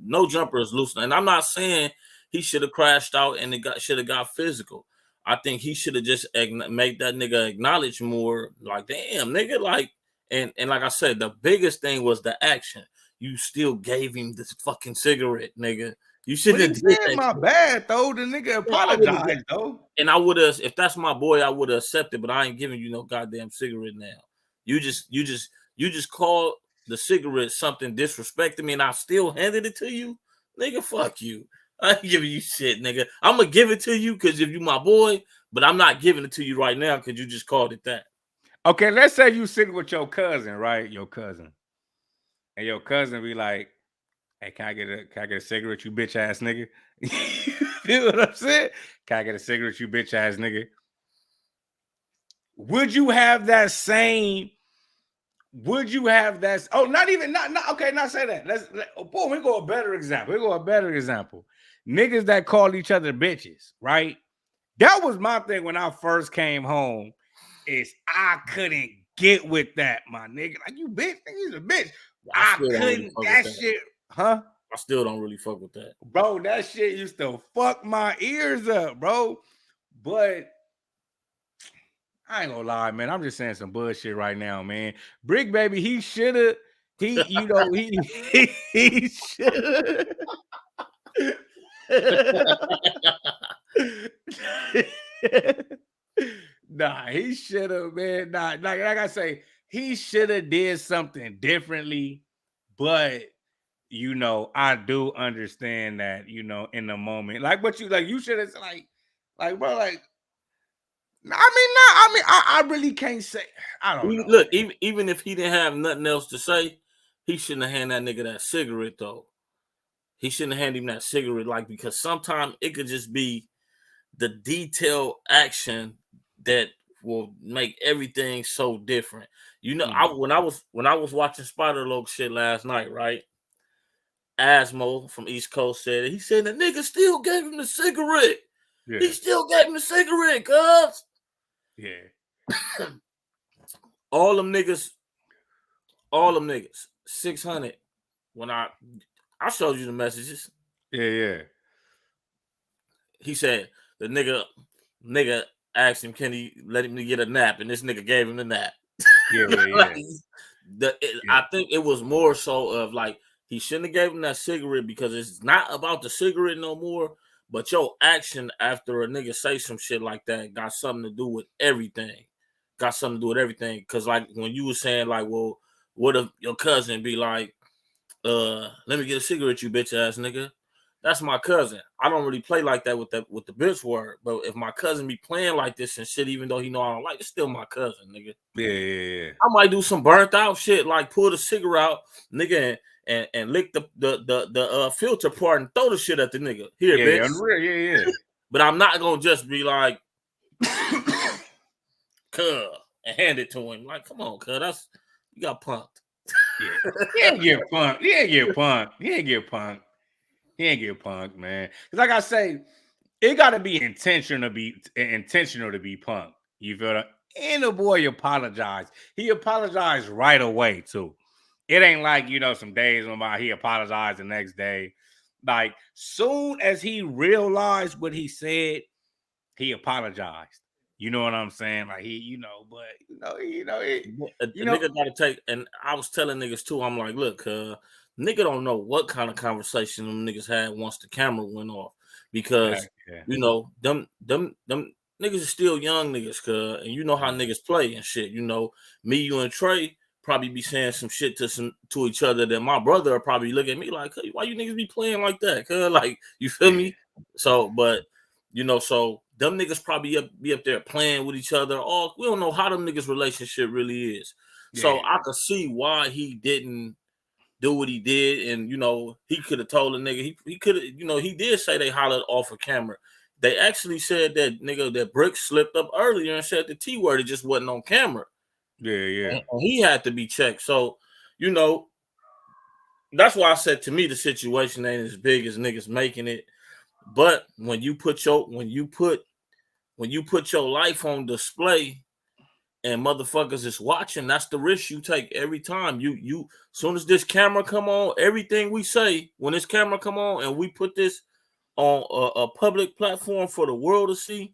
No Jumper is loose, and I'm not saying he should have crashed out and should have got physical. I think he should have just make that nigga acknowledge more. Like, damn, nigga, like, and like I said, the biggest thing was the action. You still gave him this fucking cigarette, nigga. You shouldn't have did that. My bad though. The nigga apologized though. And I would have, if that's my boy, I would have accepted. But I ain't giving you no goddamn cigarette now. You just called the cigarette something disrespecting me, and I still handed it to you, nigga. Fuck you. I ain't giving you shit, nigga. I'm gonna give it to you because if you my boy, but I'm not giving it to you right now because you just called it that. Okay, let's say you sitting with your cousin, right? Your cousin, and your cousin be like, "Hey, can I get a cigarette, you bitch ass nigga?" You feel what I'm saying? Can I get a cigarette, you bitch ass nigga? Would you have that same? Would you have that? Oh, not okay. Not say that. We go a better example. Niggas that call each other bitches, right? That was my thing when I first came home. Is I couldn't get with that, my nigga. Like, you bitch, nigga, he's a bitch. I couldn't. That shit, huh? I still don't really fuck with that, bro. That shit used to fuck my ears up, bro. But I ain't gonna lie, man. I'm just saying some bullshit right now, man. Brick Baby, he shoulda, he shoulda. Nah, he shoulda, man. Nah, like I say, he shoulda did something differently, but I do understand that, in the moment, like what you should have like, bro, like. I really can't say. I don't know. Look, even if he didn't have nothing else to say, he shouldn't have handed that nigga that cigarette though. He shouldn't have handed him that cigarette, like, because sometimes it could just be the detailed action that will make everything so different. When I was watching Spider-Loc shit last night, right? Asmo from East Coast said it. He said the nigga still gave him the cigarette. Yeah. He still gave him the cigarette, cuz. Yeah. all them niggas, 600. When I showed you the messages. Yeah. He said the nigga asked him, can he let him get a nap? And this nigga gave him the nap. Yeah. I think it was more so of like, he shouldn't have gave him that cigarette because it's not about the cigarette no more. But your action after a nigga say some shit like that got something to do with everything. Because like when you were saying like, well, what if your cousin be like, let me get a cigarette, you bitch ass nigga. That's my cousin. I don't really play like that with the bitch word. But if my cousin be playing like this and shit, even though he know I don't like, it's still my cousin, nigga. Yeah. I might do some burnt out shit, like pull the cigarette out, nigga, and lick the filter part and throw the shit at the nigga. Here, bitch. Yeah. But I'm not gonna just be like, cuz, and hand it to him. Like, come on, cuz, you got punked. Yeah. He ain't get punked, man. Because like I say, it gotta be intentional to be punked. You feel that? And the boy apologized. He apologized right away, too. It ain't like, some days went by, he apologized the next day. Like, soon as he realized what he said, he apologized. You know what I'm saying? Like, nigga gotta take, and I was telling niggas too, I'm like, look, nigga don't know what kind of conversation them niggas had once the camera went off. Because, them niggas are still young niggas, and you know how niggas play and shit. Me, you, and Trey probably be saying some shit to each other that my brother will probably look at me like, hey, why you niggas be playing like that? Like, you feel me? So, but so them niggas probably be up there playing with each other. Oh, we don't know how them niggas relationship really is. So I could see why he didn't do what he did, and he could have told a nigga. He could have, he did say they hollered off of camera. They actually said that Brick slipped up earlier and said the T word. It just wasn't on camera. Yeah. And he had to be checked. So, that's why I said, to me, the situation ain't as big as niggas making it. But when you put your life on display and motherfuckers is watching, that's the risk you take every time. You soon as this camera come on, everything we say, when this camera come on and we put this on a public platform for the world to see,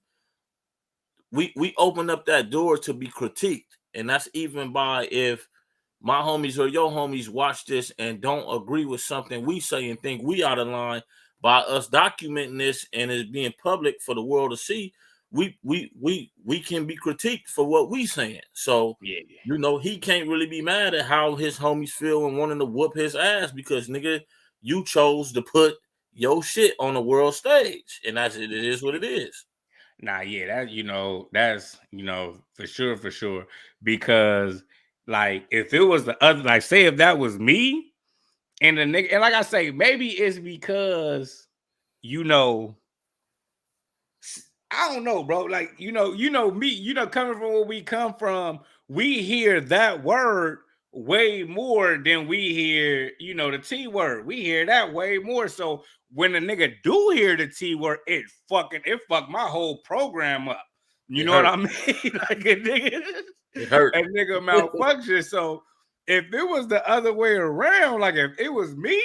we open up that door to be critiqued. And that's even by if my homies or your homies watch this and don't agree with something we say and think we out of line, by us documenting this and it being public for the world to see, we can be critiqued for what we saying. So you know, he can't really be mad at how his homies feel and wanting to whoop his ass because nigga, you chose to put your shit on the world stage, and it is what it is. Nah, yeah, that's for sure. Because like if it was the other, like say if that was me and the nigga, and like I say, maybe it's because I don't know, bro. Like, me, coming from where we come from, we hear that word way more than we hear, the T word. We hear that way more. So when a nigga do hear the T word, it fucked my whole program up. You know what I mean? Like a nigga malfunction. So if it was the other way around, like if it was me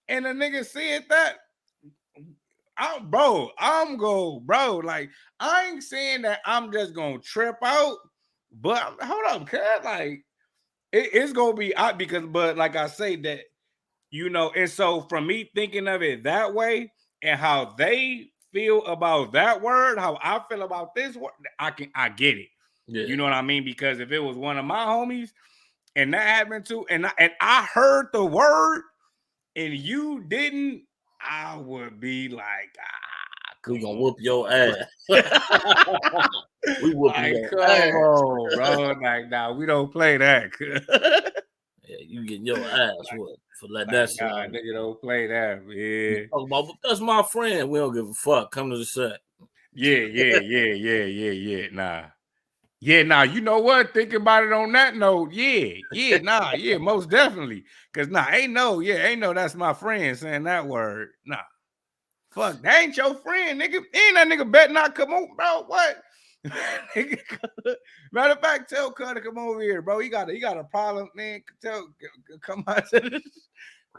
and a nigga said that, bro, like I ain't saying that I'm just gonna trip out, but hold up, cuz like it's gonna be out because, but like I say that, and so from me thinking of it that way and how they feel about that word, how I feel about this word, I get it. Yeah. You know what I mean? Because if it was one of my homies and that happened to, and I heard the word and you didn't, I would be like, we gonna whoop your ass. We whooping your ass. On, bro. Like, nah, we don't play that. Yeah, you getting your ass whooped for letting that slide. Nigga don't play that, man. That's my friend. We don't give a fuck. Come to the set. Yeah. Nah. Yeah, nah, you know what? Thinking about it on that note, most definitely. Cause ain't no that's my friend saying that word. Nah. Fuck, that ain't your friend, nigga. Ain't that nigga better not come on, bro. What? Matter of fact, tell Cud to come over here, bro. He got a problem, man. Come on to this.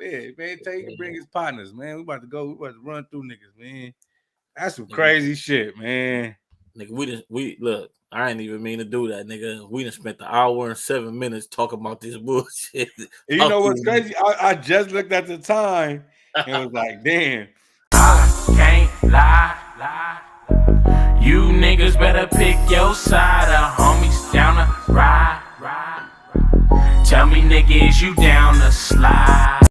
Yeah, man. Tell you to bring his partners, man. We about to run through niggas, man. That's some crazy shit, man. Nigga, we look. I ain't even mean to do that, nigga. We done spent the hour and 7 minutes talking about this bullshit. You know what's crazy? I just looked at the time and was like, damn. I can't lie. You niggas better pick your side. Homies down the ride. Tell me, nigga, is you down the slide?